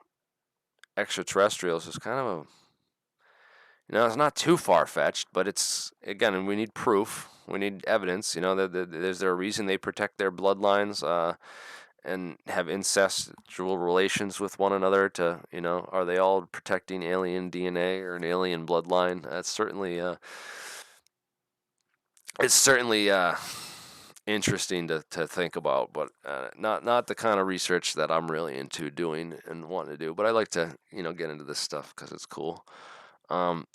extraterrestrials is kind of a, it's not too far fetched, but it's, again, we need proof. We need evidence. There's there a reason they protect their bloodlines and have incestual relations with one another to, are they all protecting alien DNA or an alien bloodline? That's certainly, it's certainly interesting to think about, but not the kind of research that I'm really into doing and wanting to do. But I like to, get into this stuff because it's cool. Um,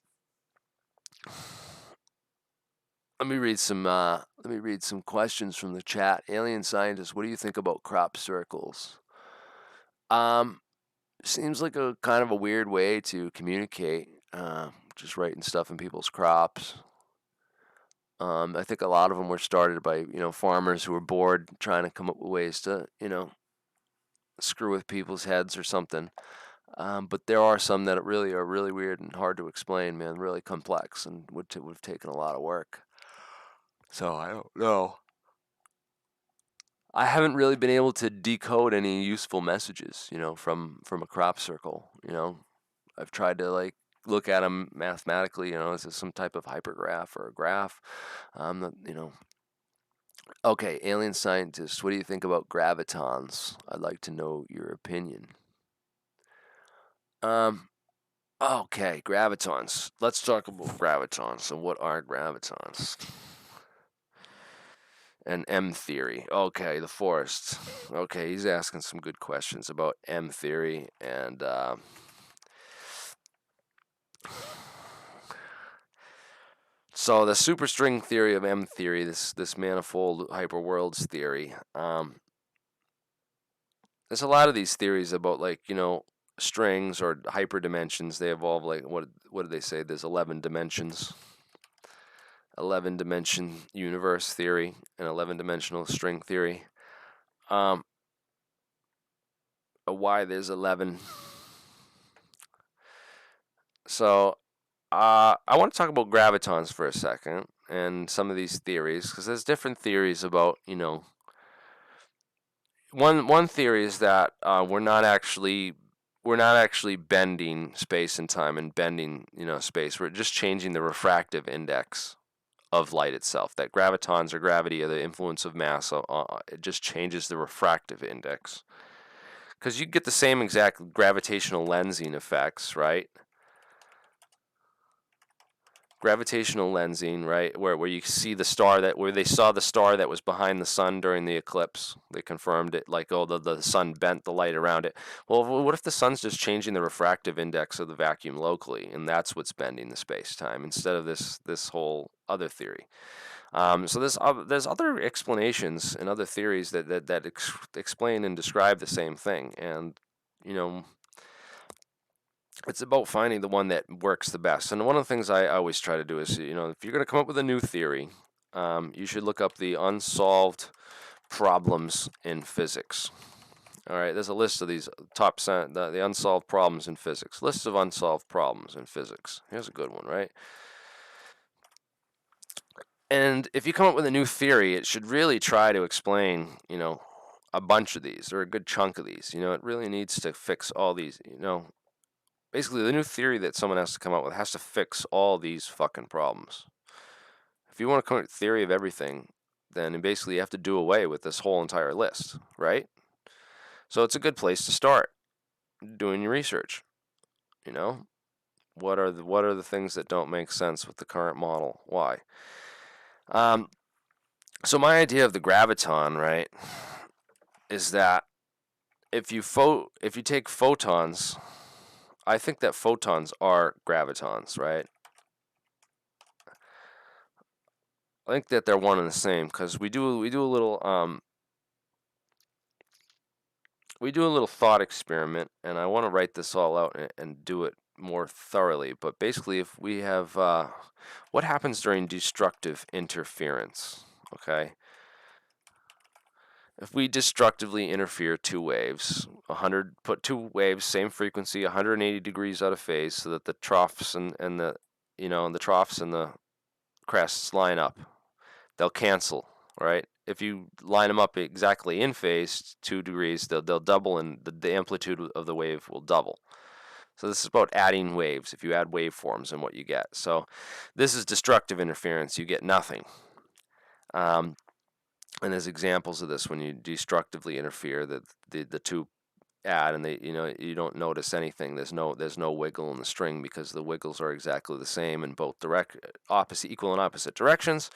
let me read some questions from the chat. Alien scientist, what do you think about crop circles? Seems like a kind of a weird way to communicate. Just writing stuff in people's crops. I think a lot of them were started by, farmers who were bored trying to come up with ways to, screw with people's heads or something. But there are some that really are really weird and hard to explain, man, really complex and would have taken a lot of work. So I don't know. I haven't really been able to decode any useful messages, from a crop circle. I've tried to look at them mathematically. Is this some type of hypergraph or a graph? Okay, alien scientist, what do you think about gravitons? I'd like to know your opinion. Okay, gravitons. Let's talk about gravitons and what are gravitons. And M theory. Okay, the forest. Okay, he's asking some good questions about M theory and so the superstring theory of M theory, this manifold hyperworlds theory. There's a lot of these theories about strings or hyperdimensions. They evolve what do they say? There's 11 dimensions. 11 dimension universe theory and 11 dimensional string theory. Why there's 11. So I want to talk about gravitons for a second and some of these theories, because there's different theories about, one theory is that we're not actually bending space and time and bending, space. We're just changing the refractive index of light itself. That gravitons or gravity or the influence of mass, it just changes the refractive index. Because you get the same exact gravitational lensing effects, right? Gravitational lensing, right, where you see the star where they saw the star that was behind the sun during the eclipse. They confirmed it, the sun bent the light around it. Well, what if the sun's just changing the refractive index of the vacuum locally, and that's what's bending the space-time instead of this whole other theory? So there's other explanations and other theories that explain and describe the same thing, and It's about finding the one that works the best. And one of the things I always try to do is, you know, if you're going to come up with a new theory, you should look up the unsolved problems in physics. All right, there's a list of these the unsolved problems in physics. Lists of unsolved problems in physics. Here's a good one, right? And if you come up with a new theory, it should really try to explain, you know, a bunch of these or a good chunk of these. You know, it really needs to fix all these, you know. Basically, the new theory that someone has to come up with has to fix all these fucking problems. If you want to come up with a theory of everything, then basically you have to do away with this whole entire list, right? So it's a good place to start doing your research. You know, what are the things that don't make sense with the current model? Why? Um, so my idea of the graviton, right, is that if you take photons, I think that photons are gravitons, right? I think that they're one and the same because we do a little thought experiment, and I want to write this all out and do it more thoroughly. But basically, if we have what happens during destructive interference? Okay, if we destructively interfere two waves, put two waves, same frequency, 180 degrees out of phase, so that the troughs and the the troughs and the crests line up, they'll cancel, right? If you line them up exactly in phase, 2 degrees, they'll double, and the amplitude of the wave will double. So this is about adding waves. If you add waveforms and what you get. So this is destructive interference. You get nothing. And there's examples of this when you destructively interfere that the two add, and you don't notice anything. There's no wiggle in the string because the wiggles are exactly the same in both equal and opposite directions,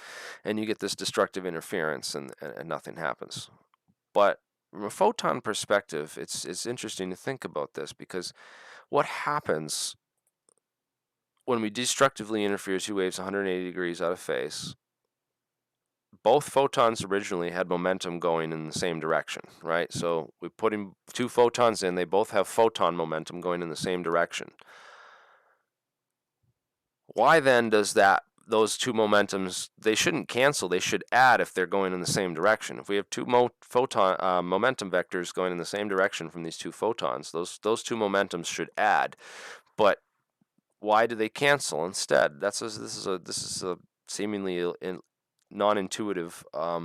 and you get this destructive interference, and nothing happens. But from a photon perspective, it's interesting to think about this, because what happens when we destructively interfere two waves 180 degrees out of phase? Both photons originally had momentum going in the same direction, right? So we put in two photons in, they both have photon momentum going in the same direction. Why then does those two momentums, they shouldn't cancel, they should add if they're going in the same direction. If we have two photon momentum vectors going in the same direction from these two photons, those two momentums should add. But why do they cancel instead? This is a seemingly non-intuitive, a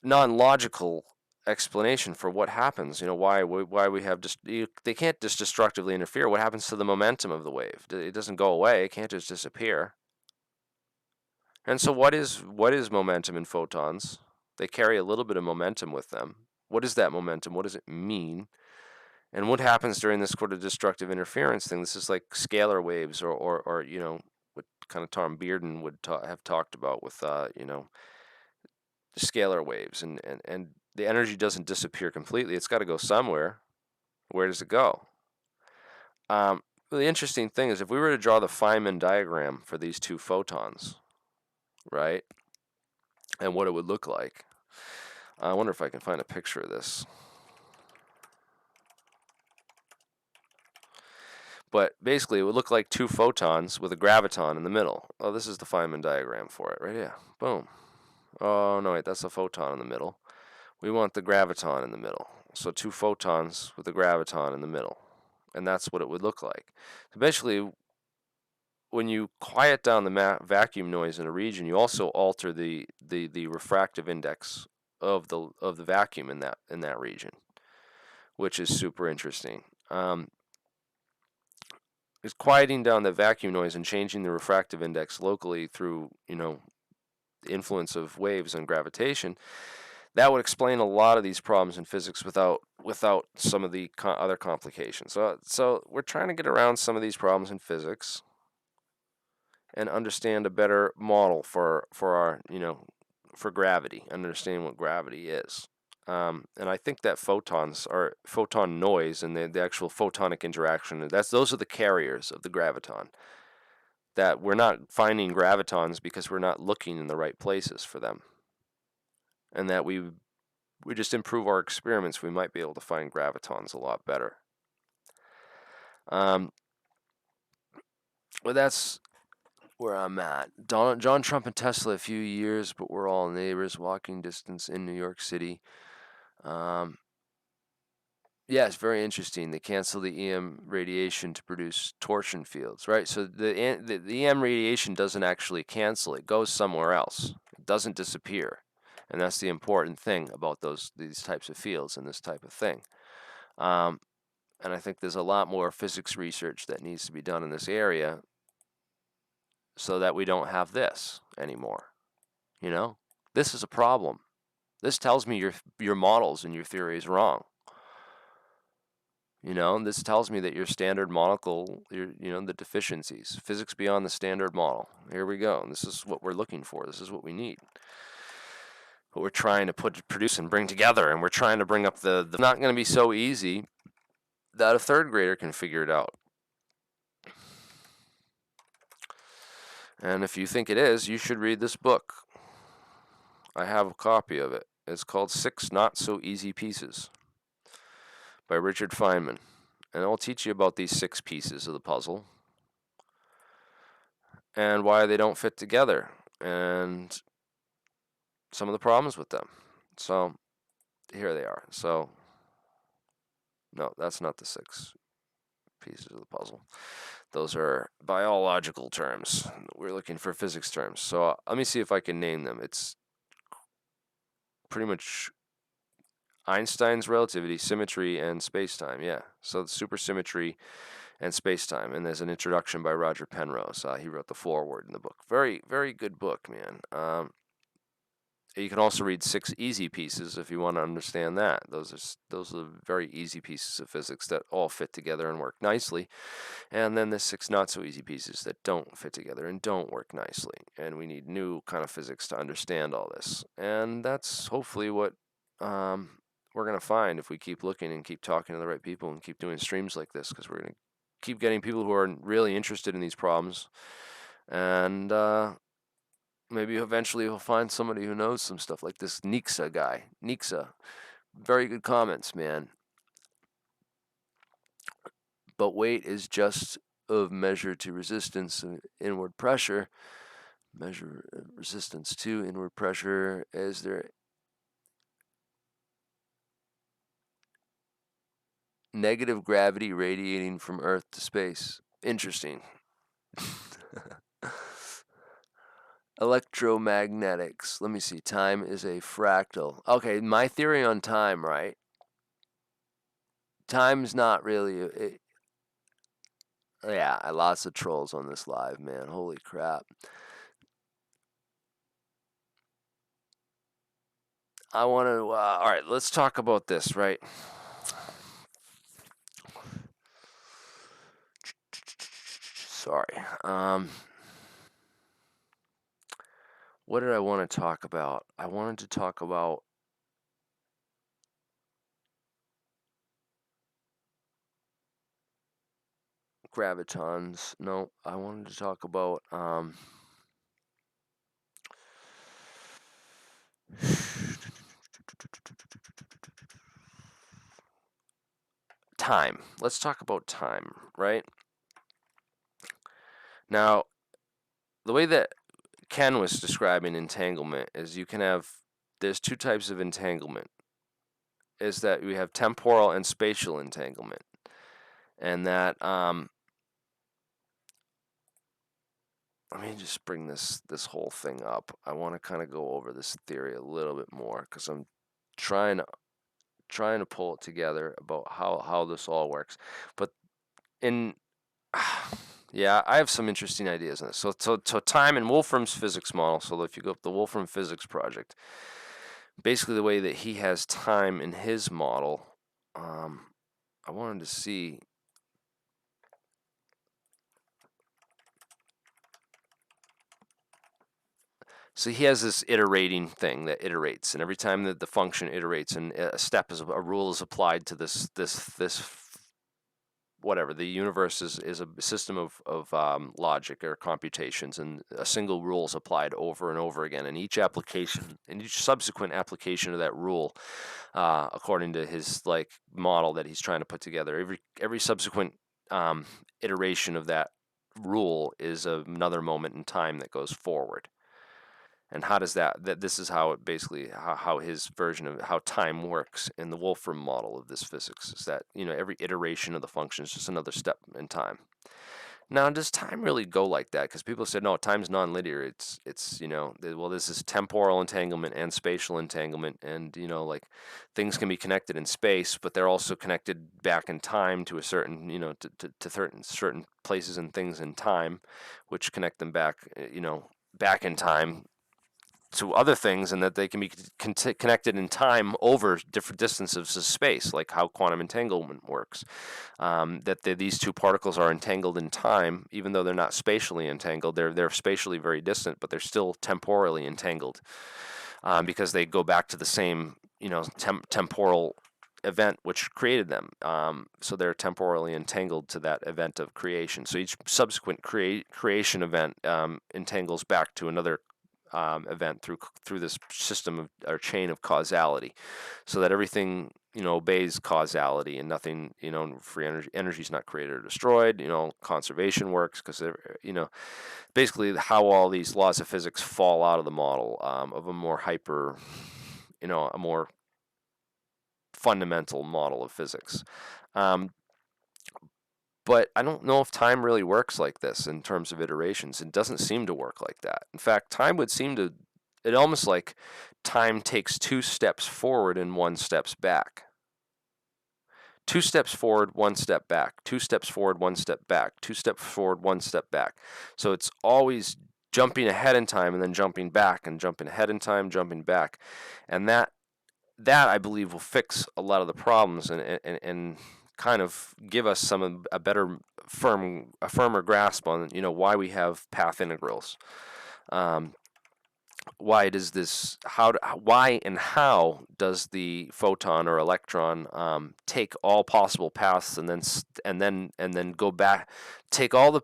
non-logical explanation for what happens. Why we have they can't just destructively interfere. What happens to the momentum of the wave? It doesn't go away. It can't just disappear. And so what is momentum in photons? They carry a little bit of momentum with them. What is that momentum? What does it mean? And what happens during this sort of destructive interference thing? This is like scalar waves, or what kind of Tom Bearden would have talked about with scalar waves, and the energy doesn't disappear completely. It's got to go somewhere. Where does it go? The interesting thing is, if we were to draw the Feynman diagram for these two photons, right, and what it would look like, I wonder if I can find a picture of this. But basically, it would look like two photons with a graviton in the middle. Oh, this is the Feynman diagram for it right here. Boom. Oh, no, wait, that's a photon in the middle. We want the graviton in the middle. So two photons with a graviton in the middle. And that's what it would look like. So basically, when you quiet down the vacuum noise in a region, you also alter the refractive index of the vacuum in that region, which is super interesting. Is quieting down the vacuum noise and changing the refractive index locally through the influence of waves and gravitation. That would explain a lot of these problems in physics without some of the other complications. So we're trying to get around some of these problems in physics and understand a better model for our for gravity, understand what gravity is. And I think that photons are photon noise and the actual photonic interaction. Those are the carriers of the graviton. That we're not finding gravitons because we're not looking in the right places for them, and that we just improve our experiments, we might be able to find gravitons a lot better. Well, that's where I'm at. John Trump and Tesla, a few years, but we're all neighbors, walking distance in New York City. Yeah, it's very interesting. They cancel the EM radiation to produce torsion fields, right? So the EM radiation doesn't actually cancel; it goes somewhere else. It doesn't disappear, and that's the important thing about these types of fields and this type of thing. And I think there's a lot more physics research that needs to be done in this area, so that we don't have this anymore. You know, this is a problem. This tells me your models and your theory is wrong. You know, this tells me that your standard model, the deficiencies, physics beyond the standard model. Here we go. And this is what we're looking for. This is what we need. What we're trying to produce and bring together. And we're trying to bring up the not going to be so easy that a third grader can figure it out. And if you think it is, you should read this book. I have a copy of it. It's called 6 Not So Easy Pieces by Richard Feynman. And I'll teach you about these 6 pieces of the puzzle and why they don't fit together and some of the problems with them. So here they are. So no, that's not the 6 pieces of the puzzle. Those are biological terms. We're looking for physics terms. So let me see if I can name them. It's pretty much Einstein's relativity, symmetry, and space-time. Yeah. So supersymmetry and space-time. And there's an introduction by Roger Penrose. He wrote the foreword in the book. Very, very good book, man. You can also read 6 Easy Pieces if you want to understand that. Those are very easy pieces of physics that all fit together and work nicely. And then there's 6 Not So Easy Pieces that don't fit together and don't work nicely. And we need new kind of physics to understand all this. And that's hopefully what we're going to find if we keep looking and keep talking to the right people and keep doing streams like this, because we're going to keep getting people who are really interested in these problems. And maybe eventually we'll find somebody who knows some stuff, like this Nixa guy. Nixa, very good comments, man. But weight is just of measure to resistance and inward pressure. Measure resistance to inward pressure. Is there negative gravity radiating from Earth to space? Interesting. Electromagnetics. Let me see. Time is a fractal. Okay, my theory on time, right? Time's not really... Yeah, lots of trolls on this live, man. Holy crap. I want to... all right, let's talk about this, right? Sorry. What did I want to talk about? I wanted to talk about gravitons. No, I wanted to talk about time. Let's talk about time, right? Now, the way that Ken was describing entanglement is there's 2 types of entanglement. Is that we have temporal and spatial entanglement. And that, let me just bring this whole thing up. I want to kind of go over this theory a little bit more, because I'm trying to pull it together about how this all works. But yeah, I have some interesting ideas on this. So time in Wolfram's physics model. So if you go up the Wolfram Physics Project, basically the way that he has time in his model, I wanted to see. So he has this iterating thing that iterates, and every time that the function iterates, and a rule is applied to this whatever, the universe is a system of logic or computations, and a single rule is applied over and over again, and each application and each subsequent application of that rule, according to his like model that he's trying to put together, every subsequent iteration of that rule is another moment in time that goes forward. And how does that this is how it basically how his version of how time works in the Wolfram model of this physics is that, every iteration of the function is just another step in time. Now, does time really go like that? Because people said, no, time's nonlinear. It's well, this is temporal entanglement and spatial entanglement, and like things can be connected in space, but they're also connected back in time to a certain, to certain places and things in time, which connect them back, back in time to other things, and that they can be connected in time over different distances of space, like how quantum entanglement works. That these two particles are entangled in time, even though they're not spatially entangled. They're spatially very distant, but they're still temporally entangled, because they go back to the same temporal event which created them. So they're temporally entangled to that event of creation. So each subsequent creation event entangles back to another event through this system of or chain of causality, so that everything obeys causality, and nothing, free energy is not created or destroyed. Conservation works because basically how all these laws of physics fall out of the model of a more hyper, a more fundamental model of physics. But I don't know if time really works like this in terms of iterations. It doesn't seem to work like that. In fact, time would seem to, it almost like time takes 2 steps forward and 1 steps back. 2 steps forward, 1 step back. 2 steps forward, 1 step back. 2 steps forward, 1 step back. So it's always jumping ahead in time and then jumping back, and jumping ahead in time, jumping back. And that I believe will fix a lot of the problems, and kind of give us a better firmer grasp on why we have path integrals. Why does this? Why and how does the photon or electron take all possible paths and then go back, take all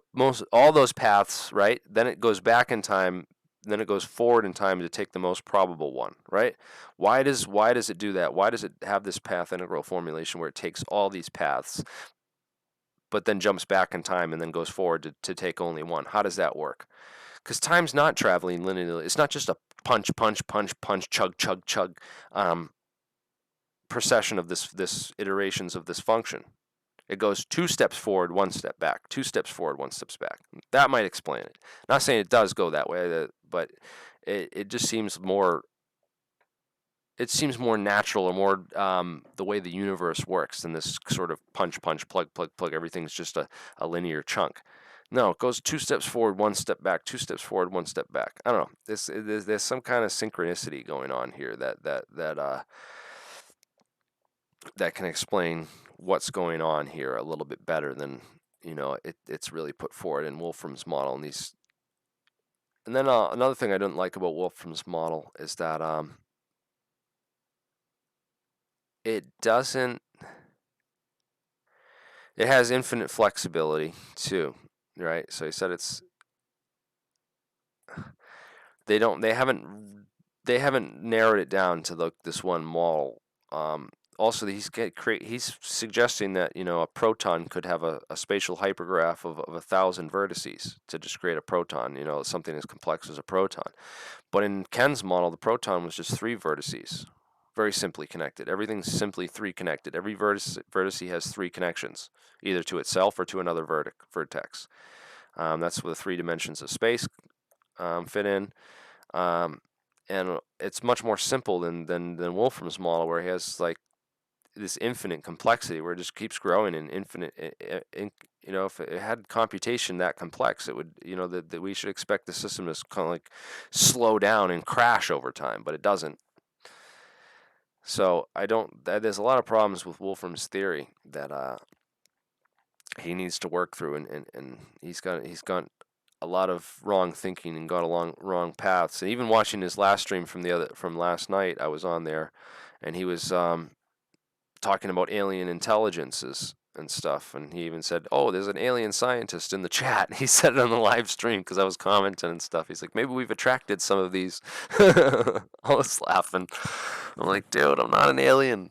those paths, right? Then it goes back in time. Then it goes forward in time to take the most probable one, right? Why does it do that? Why does it have this path integral formulation where it takes all these paths, but then jumps back in time and then goes forward to take only one? How does that work? Because time's not traveling linearly. It's not just a punch, punch, punch, punch, chug, chug, chug procession of this iterations of this function. It goes 2 steps forward, 1 step back, 2 steps forward, 1 steps back. That might explain it. Not saying it does go that way, but it just seems more. It seems more natural, or more the way the universe works than this sort of punch, punch, plug, plug, plug. Everything's just a linear chunk. No, it goes 2 steps forward, 1 step back, 2 steps forward, 1 step back. I don't know. There's some kind of synchronicity going on here that can explain what's going on here a little bit better than it's really put forward in Wolfram's model. And then another thing I didn't like about Wolfram's model is that it doesn't. It has infinite flexibility too, right? So he said they haven't narrowed it down to this one model. Also, he's suggesting that a proton could have a spatial hypergraph of 1,000 vertices to just create a proton. Something as complex as a proton. But in Ken's model, the proton was just 3 vertices, very simply connected. Everything's simply 3 connected. Every vertice has 3 connections, either to itself or to another vertex. That's where the 3 dimensions of space fit in. And it's much more simple than Wolfram's model, where he has like this infinite complexity where it just keeps growing in infinite. If it had computation that complex, it would, that we should expect the system to kind of like slow down and crash over time, but it doesn't. So there's a lot of problems with Wolfram's theory that he needs to work through, and he's got a lot of wrong thinking and got along wrong paths. And even watching his last stream from last night, I was on there, and he was talking about alien intelligences, and stuff. And he even said, "Oh, there's an alien scientist in the chat." He said it on the live stream because I was commenting and stuff. He's like, "Maybe we've attracted some of these." I was laughing. I'm like, "Dude, I'm not an alien.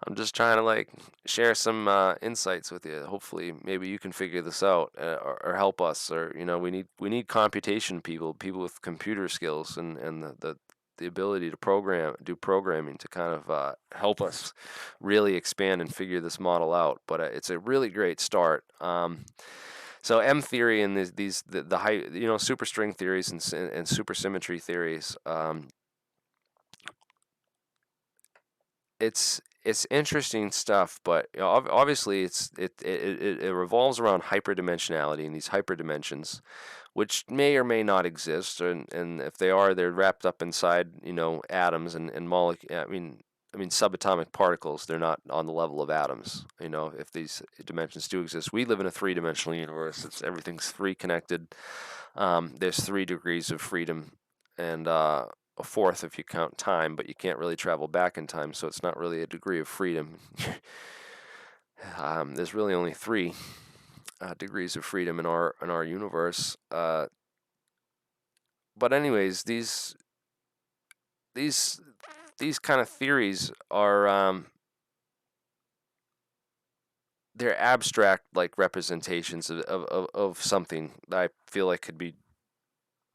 I'm just trying to like share some insights with you. Hopefully, maybe you can figure this out or help us. Or we need computation people with computer skills and the ability to do programming to kind of help us really expand and figure this model out. But it's a really great start. So M theory and the high superstring theories and supersymmetry theories. It's interesting stuff, but obviously it revolves around hyperdimensionality and these hyperdimensions, which may or may not exist, and if they are, they're wrapped up inside atoms and molecules. I mean subatomic particles. They're not on the level of atoms. If these dimensions do exist, we live in a three-dimensional universe. Everything's three connected. There's 3 degrees of freedom, and a fourth if you count time, but you can't really travel back in time, so it's not really a degree of freedom. There's really only 3 degrees of freedom in our universe. But anyways, these kind of theories are they're abstract like representations of something that I feel like could be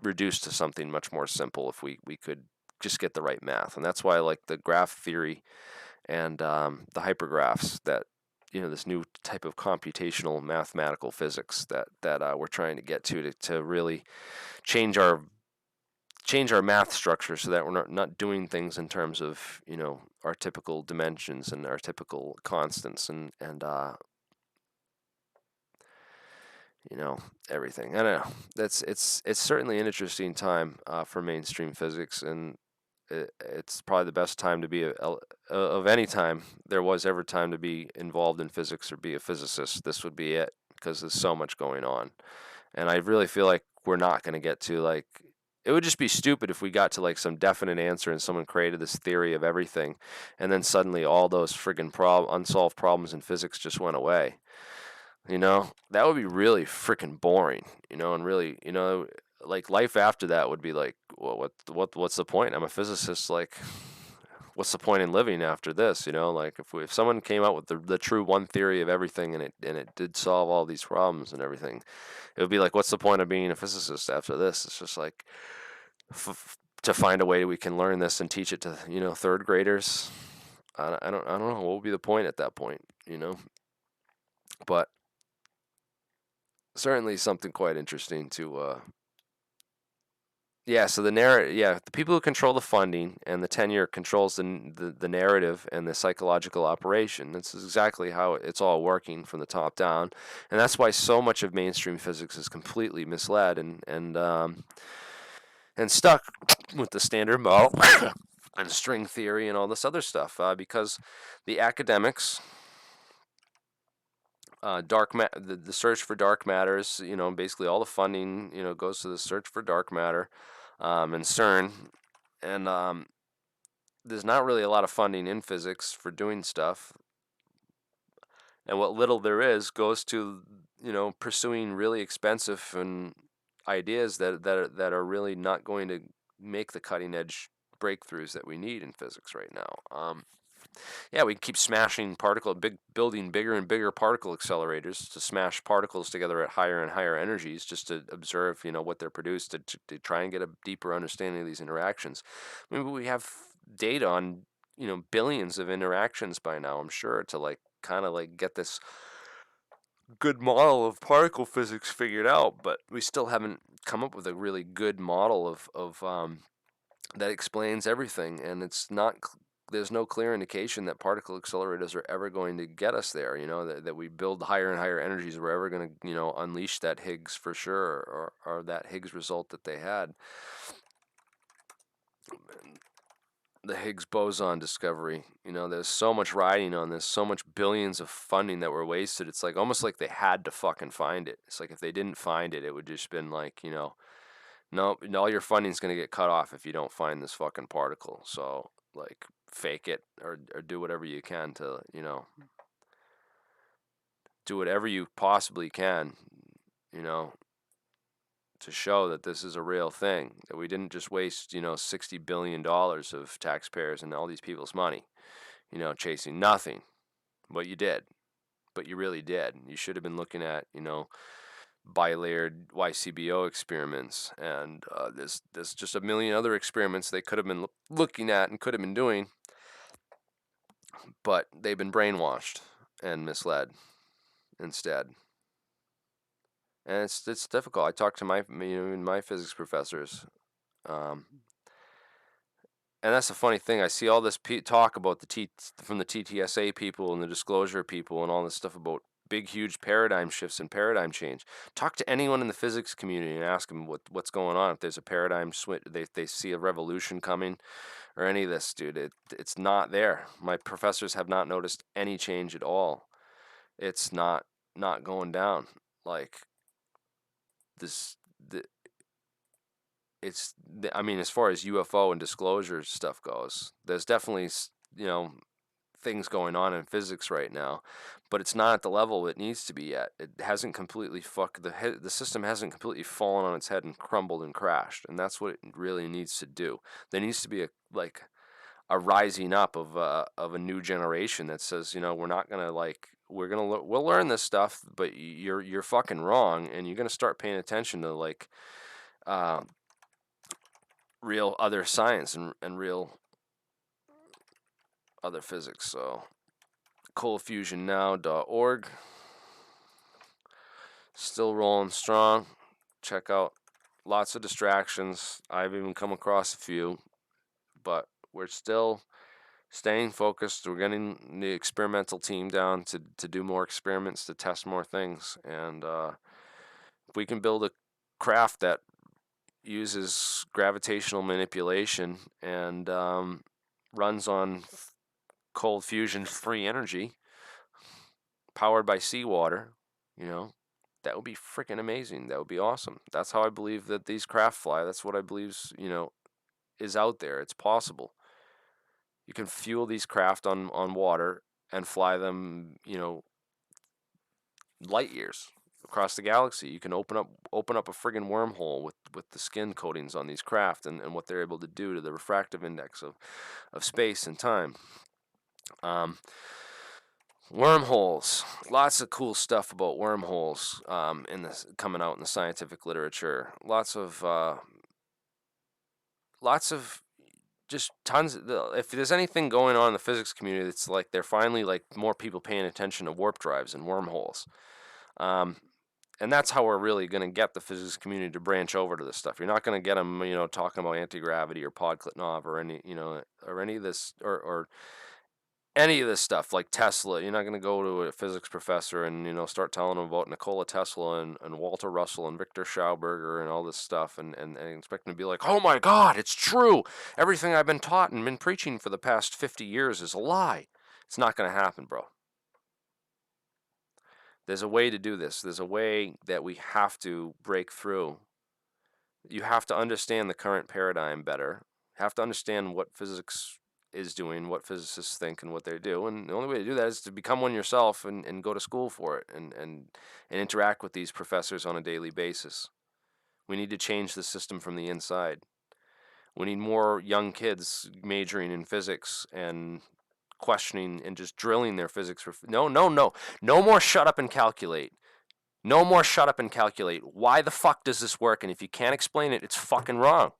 reduced to something much more simple if we could just get the right math. And that's why I like the graph theory and the hypergraphs, that this new type of computational mathematical physics that we're trying to get to really change our math structure so that we're not doing things in terms of our typical dimensions and our typical constants and everything. I don't know. It's certainly an interesting time for mainstream physics, and it's probably the best time to be of any time there was ever time to be involved in physics or be a physicist. This would be it, because there's so much going on, and I really feel like we're not going to get to like. It would just be stupid if we got to like some definite answer and someone created this theory of everything, and then suddenly all those friggin' unsolved problems in physics just went away. That would be really freaking boring, and really, like life after that would be like, well, what's the point? I'm a physicist. Like, what's the point in living after this? Like if someone came out with the true one theory of everything and it did solve all these problems and everything, it would be like, what's the point of being a physicist after this? It's just like to find a way we can learn this and teach it to third graders. I don't know what would be the point at that point, but certainly something quite interesting to so the people who control the funding and the tenure controls the narrative and the psychological operation. This is exactly how it's all working from the top down, and that's why so much of mainstream physics is completely misled and stuck with the standard model and string theory and all this other stuff, because the academics, the search for dark matters, basically all the funding, goes to the search for dark matter, and CERN, and there's not really a lot of funding in physics for doing stuff, and what little there is goes to pursuing really expensive and ideas that are really not going to make the cutting edge breakthroughs that we need in physics right now. We keep smashing building bigger and bigger particle accelerators to smash particles together at higher and higher energies, just to observe, what they're produced to try and get a deeper understanding of these interactions. Maybe we have data on, billions of interactions by now, I'm sure, to like kind of like get this good model of particle physics figured out, but we still haven't come up with a really good model of that explains everything, and it's not. There's no clear indication that particle accelerators are ever going to get us there. That we build higher and higher energies, we're ever going to unleash that Higgs for sure, or that Higgs result that they had. The Higgs boson discovery. There's so much riding on this, so much billions of funding that were wasted. It's like almost like they had to fucking find it. It's like if they didn't find it, it would just been like, no, all your funding's gonna get cut off if you don't find this fucking particle. So like fake it or do whatever you can to do whatever you possibly can, to show that this is a real thing, that we didn't just waste, $60 billion of taxpayers and all these people's money, chasing nothing. But you did. But you really did. You should have been looking at, bilayered YCBO experiments, and there's just a million other experiments they could have been looking at and could have been doing, but they've been brainwashed and misled instead. And it's difficult. I talk to my physics professors, and that's the funny thing. I see all this talk about from the TTSA people and the disclosure people and all this stuff about big, huge paradigm shifts and paradigm change. Talk to anyone in the physics community and ask them what's going on. If there's a paradigm switch, they see a revolution coming, or any of this, dude. It's not there. My professors have not noticed any change at all. It's not going down like this. I mean, as far as UFO and disclosure stuff goes, there's definitely, things going on in physics right now, but it's not at the level it needs to be yet. It hasn't completely the system hasn't completely fallen on its head and crumbled and crashed, and that's what it really needs to do. There needs to be a rising up of a new generation that says, we're not gonna we'll learn this stuff, but you're fucking wrong, and you're gonna start paying attention to real other science and real other physics. So coldfusionnow.org, still rolling strong. Check out lots of distractions. I've even come across a few, but we're still staying focused. We're getting the experimental team down to do more experiments, to test more things, and if we can build a craft that uses gravitational manipulation and runs on cold fusion free energy powered by seawater, that would be freaking amazing. That would be awesome. That's how I believe that these craft fly. That's what I believe, is out there. It's possible. You can fuel these craft on water and fly them, light years across the galaxy. You can open up a friggin' wormhole with the skin coatings on these craft and what they're able to do to the refractive index of space and time. Wormholes, lots of cool stuff about wormholes coming out in the scientific literature. Lots of just tons. If there's anything going on in the physics community, it's like they're finally more people paying attention to warp drives and wormholes. And that's how we're really going to get the physics community to branch over to this stuff. You're not going to get them, talking about anti-gravity or Podkletnov or any of this or any of this stuff like Tesla. You're not going to go to a physics professor and start telling them about Nikola Tesla and Walter Russell and Victor Schauberger and all this stuff and expect them to be like, oh my God, it's true. Everything I've been taught and been preaching for the past 50 years is a lie. It's not going to happen, bro. There's a way to do this. There's a way that we have to break through. You have to understand the current paradigm better. You have to understand what physics is doing, what physicists think, and what they do. And the only way to do that is to become one yourself and go to school for it and interact with these professors on a daily basis. We need to change the system from the inside. We need more young kids majoring in physics and questioning and just drilling their physics. No more shut up and calculate. No more shut up and calculate. Why the fuck does this work? And if you can't explain it, it's fucking wrong.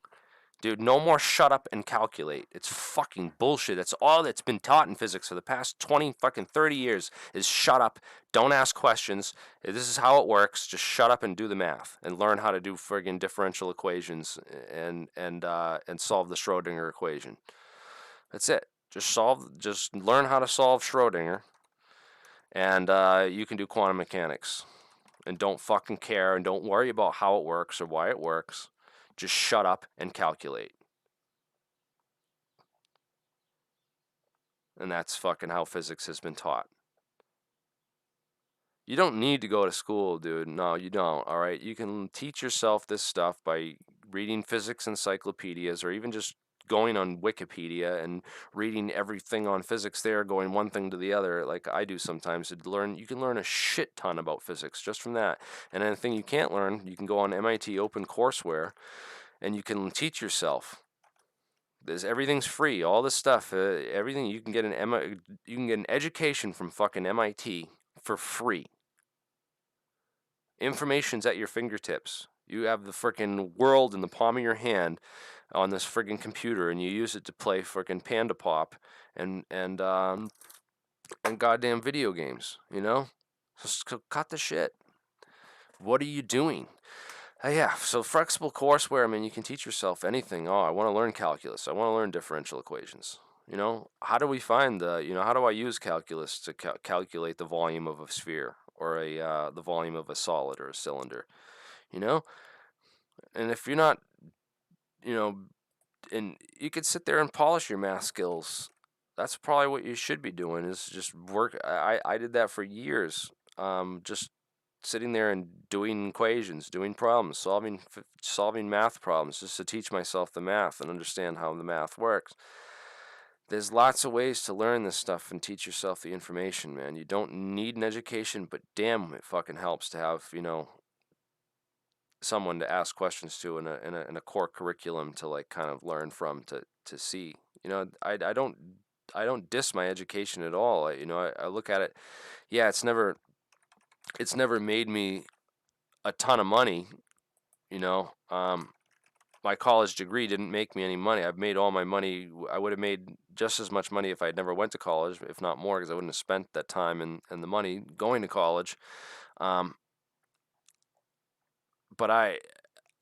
Dude, no more shut up and calculate. It's fucking bullshit. That's all that's been taught in physics for the past 20 fucking 30 years is shut up, don't ask questions. This is how it works. Just shut up and do the math and learn how to do friggin' differential equations and solve the Schrodinger equation. That's it. Just learn how to solve Schrodinger and you can do quantum mechanics. And don't fucking care and don't worry about how it works or why it works. Just shut up and calculate. And that's fucking how physics has been taught. You don't need to go to school, dude. No, you don't, all right? You can teach yourself this stuff by reading physics encyclopedias or even just going on Wikipedia and reading everything on physics there, going one thing to the other, like I do sometimes, to learn. You can learn a shit ton about physics just from that. And anything you can't learn, you can go on MIT Open Courseware, and you can teach yourself. Everything's free. All this stuff, everything you can get you can get an education from fucking MIT for free. Information's at your fingertips. You have the freaking world in the palm of your hand on this friggin' computer, and you use it to play freaking Panda Pop and goddamn video games. So cut the shit. What are you doing? Yeah, so flexible courseware, I mean, you can teach yourself anything. Oh, I want to learn calculus. I want to learn differential equations. How do we find how do I use calculus to calculate the volume of a sphere or the volume of a solid or a cylinder? You know, and if you're not, you know, and you could sit there and polish your math skills. That's probably what you should be doing is just work. I did that for years. Just sitting there and doing equations, doing problems, solving math problems, just to teach myself the math and understand how the math works. There's lots of ways to learn this stuff and teach yourself the information, man. You don't need an education, but damn, it fucking helps to have, someone to ask questions to in a core curriculum to like kind of learn from to see. I don't diss my education at all. I look at it. Yeah, it's never made me a ton of money. You know, my college degree didn't make me any money. I've made all my money. I would have made just as much money if I had never went to college, if not more, because I wouldn't have spent that time and the money going to college. But I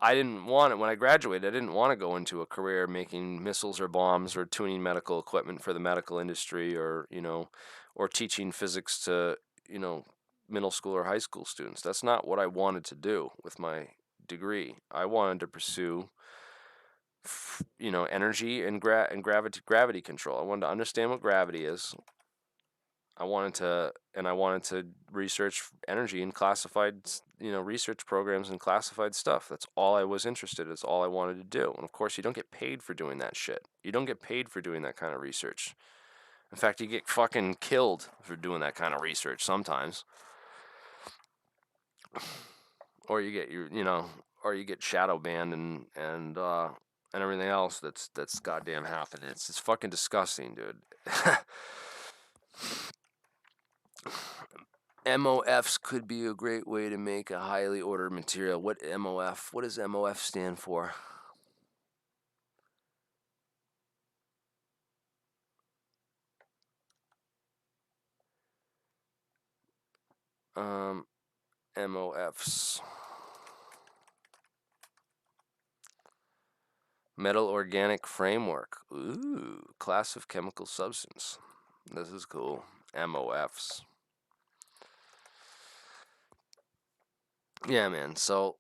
didn't want it when I graduated. I didn't want to go into a career making missiles or bombs or tuning medical equipment for the medical industry or teaching physics to, middle school or high school students. That's not what I wanted to do with my degree. I wanted to pursue energy and gravity control. I wanted to understand what gravity is. I wanted to research energy in classified, research programs and classified stuff. That's all I was interested in. That's all I wanted to do. And of course, you don't get paid for doing that shit. You don't get paid for doing that kind of research. In fact, you get fucking killed for doing that kind of research sometimes. Or you get or you get shadow banned and everything else that's goddamn happening. It's fucking disgusting, dude. MOFs could be a great way to make a highly ordered material. What does MOF stand for? MOFs. Metal Organic Framework. Ooh, class of chemical substance. This is cool. MOFs. Yeah, man. So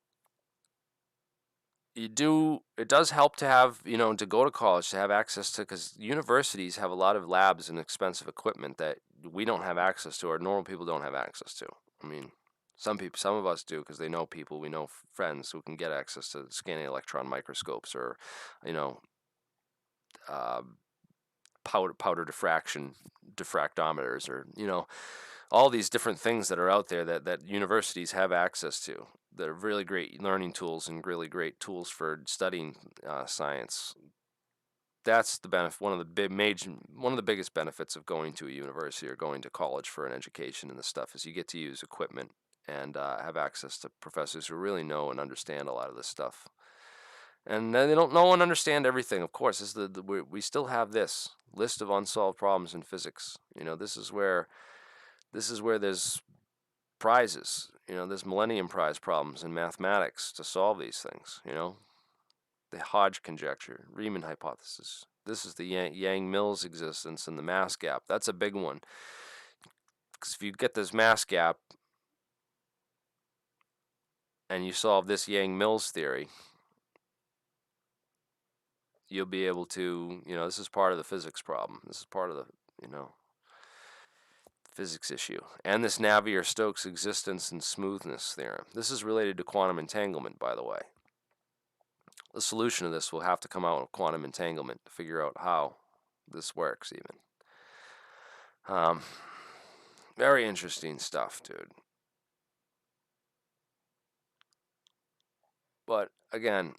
it does help to have, to go to college, to have access to, because universities have a lot of labs and expensive equipment that we don't have access to, or normal people don't have access to. I mean, some of us do, because they know people, we know friends who can get access to scanning electron microscopes or, you know, uh, powder diffractometers, or, all these different things that are out there that universities have access to. They're really great learning tools and really great tools for studying science. That's the benefit. One of the biggest benefits of going to a university or going to college for an education and this stuff is you get to use equipment and have access to professors who really know and understand a lot of this stuff. And they don't know and understand everything. Of course, we still have this list of unsolved problems in physics. This is where there's prizes. There's Millennium Prize problems in mathematics to solve these things. The Hodge conjecture, Riemann hypothesis. This is the Yang-Mills existence and the mass gap. That's a big one. Because if you get this mass gap and you solve this Yang-Mills theory, you'll be able to, this is part of the physics problem. This is part of the, physics issue. And this Navier-Stokes existence and smoothness theorem. This is related to quantum entanglement, by the way. the solution to this will have to come out of quantum entanglement to figure out how this works even. Very interesting stuff, dude. But again,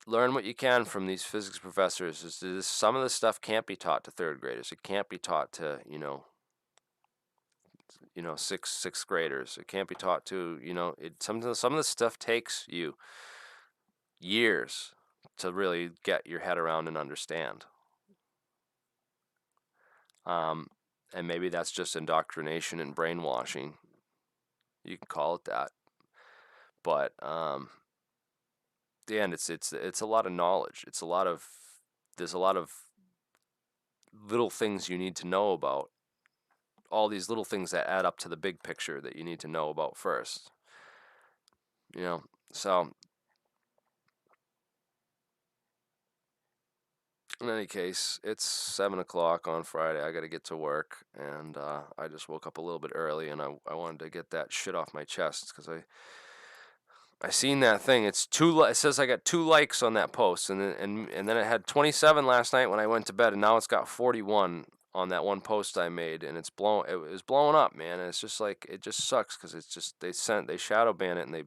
learn what you can from these physics professors. Some of this stuff can't be taught to third graders. It can't be taught to, sixth graders. It can't be taught to, some of this stuff takes you years to really get your head around and understand. And maybe that's just indoctrination and brainwashing. You can call it that. But the end, it's a lot of knowledge. There's a lot of little things you need to know about. All these little things that add up to the big picture that you need to know about first. So in any case, it's 7 o'clock on Friday. I got to get to work, and I just woke up a little bit early, and I wanted to get that shit off my chest because I seen that thing. It says I got 2 likes on that post, and then it had 27 last night when I went to bed, and now it's got 41 on that one post I made, and it was blowing up, man. And it's just like, it just sucks because it's just they shadow ban it, and they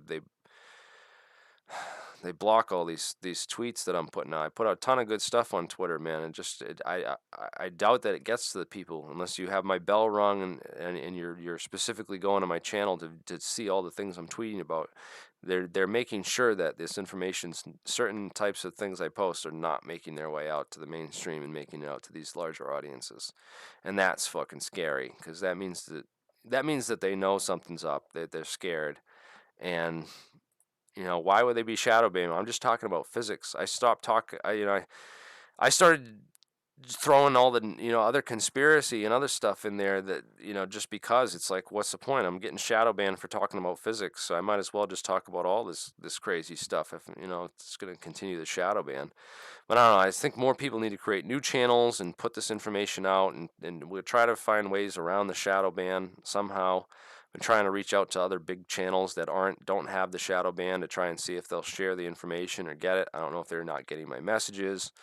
block all these tweets that I'm putting out. I put out a ton of good stuff on Twitter, man, and I doubt that it gets to the people unless you have my bell rung and you're specifically going to my channel to see all the things I'm tweeting about. They're making sure that this information, certain types of things I post, are not making their way out to the mainstream and making it out to these larger audiences, and that's fucking scary because that means that they know something's up, that they're scared, and why would they be shadow banning? I'm just talking about physics. I stopped talking. I started throwing all the other conspiracy and other stuff in there that just because it's like, what's the point? I'm getting shadow banned for talking about physics, so I might as well just talk about all this crazy stuff if it's going to continue the shadow ban. But I don't know. I think more people need to create new channels and put this information out, and we'll try to find ways around the shadow ban somehow. Been trying to reach out to other big channels that don't have the shadow ban to try and see if they'll share the information or get it. I don't know if they're not getting my messages,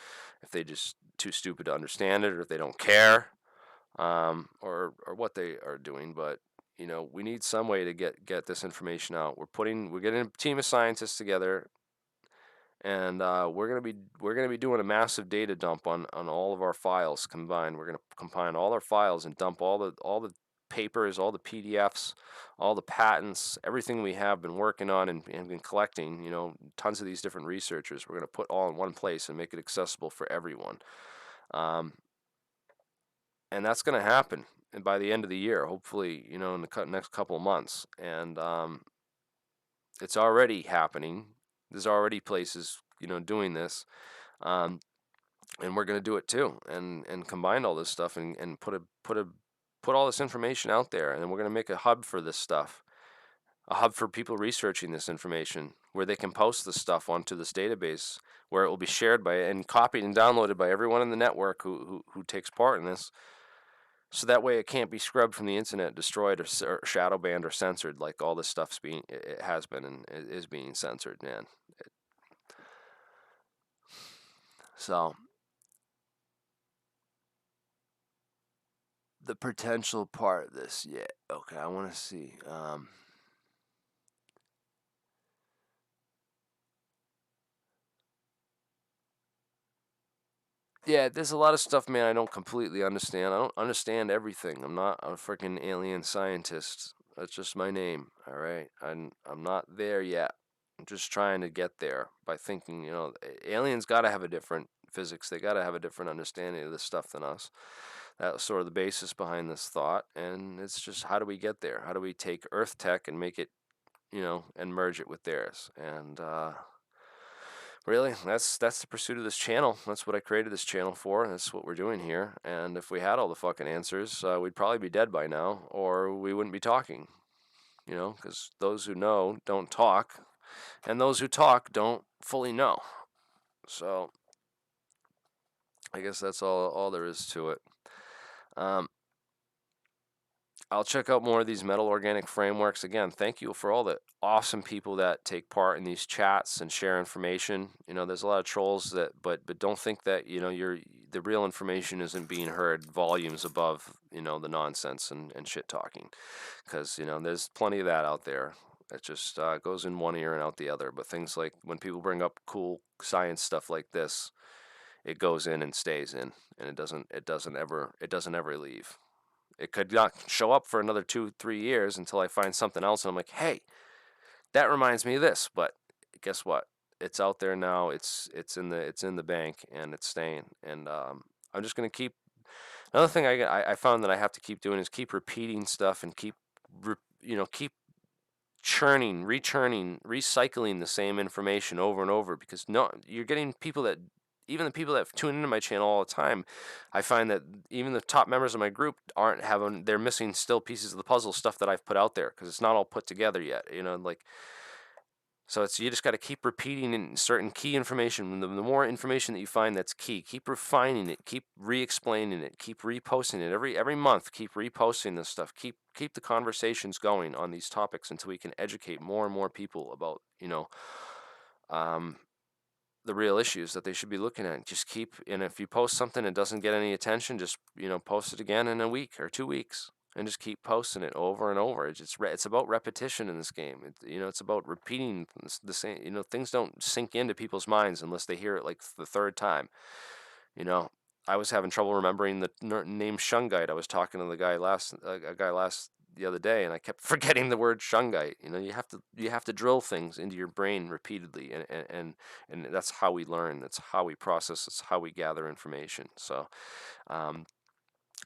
if they just too stupid to understand it, or if they don't care, or what they are doing. But we need some way to get this information out. We're getting a team of scientists together, and we're gonna be doing a massive data dump on all of our files combined. We're gonna combine all our files and dump all the papers, all the PDFs, all the patents, everything we have been working on and been collecting. Tons of these different researchers. We're gonna put all in one place and make it accessible for everyone. And that's gonna happen, and by the end of the year, hopefully, in the next couple of months, and it's already happening. There's already places, doing this, and we're gonna do it too, and combine all this stuff and put all this information out there, and then we're gonna make a hub for this stuff, a hub for people researching this information, where they can post this stuff onto this database, where it will be shared by and copied and downloaded by everyone in the network who takes part in this. So that way it can't be scrubbed from the internet, destroyed, or shadow banned or censored like all this stuff's it has been and it is being censored, man. So the potential part of this, yeah, okay, I want to see. Yeah, there's a lot of stuff, man, I don't completely understand. I don't understand everything. I'm not a freaking alien scientist. That's just my name, all right? I'm not there yet. I'm just trying to get there by thinking, aliens got to have a different physics. They got to have a different understanding of this stuff than us. That was sort of the basis behind this thought, and it's just, how do we get there? How do we take Earth tech and make it, and merge it with theirs? And really, that's the pursuit of this channel. That's what I created this channel for. That's what we're doing here. And if we had all the fucking answers, we'd probably be dead by now, or we wouldn't be talking. Because those who know don't talk, and those who talk don't fully know. So I guess that's all there is to it. I'll check out more of these metal organic frameworks. Again, thank you for all the awesome people that take part in these chats and share information. There's a lot of trolls but don't think that, the real information isn't being heard volumes above, the nonsense and shit talking. Because, there's plenty of that out there. It just goes in one ear and out the other. But things like when people bring up cool science stuff like this, it goes in and stays in, and it doesn't ever leave. It could not show up for another 2, 3 years until I find something else, and I'm like, hey, that reminds me of this. But guess what? It's out there now. It's in the bank, and it's staying. And I'm just gonna keep. Another thing I found that I have to keep doing is keep repeating stuff and keep churning, rechurning, recycling the same information over and over, because no, you're getting people that, even the people that tune into my channel all the time, I find that even the top members of my group they're missing still pieces of the puzzle, stuff that I've put out there, because it's not all put together yet, like. So you just got to keep repeating in certain key information. The more information that you find that's key, keep refining it, keep re-explaining it, keep reposting it every month. Keep reposting this stuff. Keep the conversations going on these topics until we can educate more and more people about um, the real issues that they should be looking at. Just keep, and if you post something and doesn't get any attention, just post it again in a week or 2 weeks, and just keep posting it over and over. It's about repetition in this game. It's about repeating the same. Things don't sink into people's minds unless they hear it like the third time. You know, I was having trouble remembering the name Shungite. I was talking to a guy last the other day, and I kept forgetting the word Shungite. You have to drill things into your brain repeatedly, and that's how we learn. That's how we process. It's how we gather information. So, um,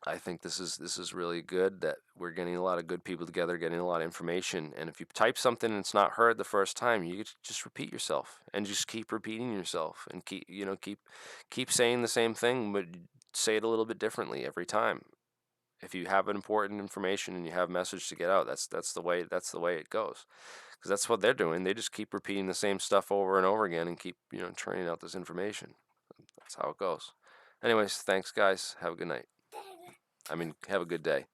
I think this is really good that we're getting a lot of good people together, getting a lot of information. And if you type something and it's not heard the first time, you just repeat yourself and just keep repeating yourself, and keep saying the same thing, but say it a little bit differently every time. If you have important information and you have a message to get out, that's the way it goes. Because that's what they're doing. They just keep repeating the same stuff over and over again and keep churning out this information. That's how it goes. Anyways, thanks guys. Have a good night. I mean, have a good day.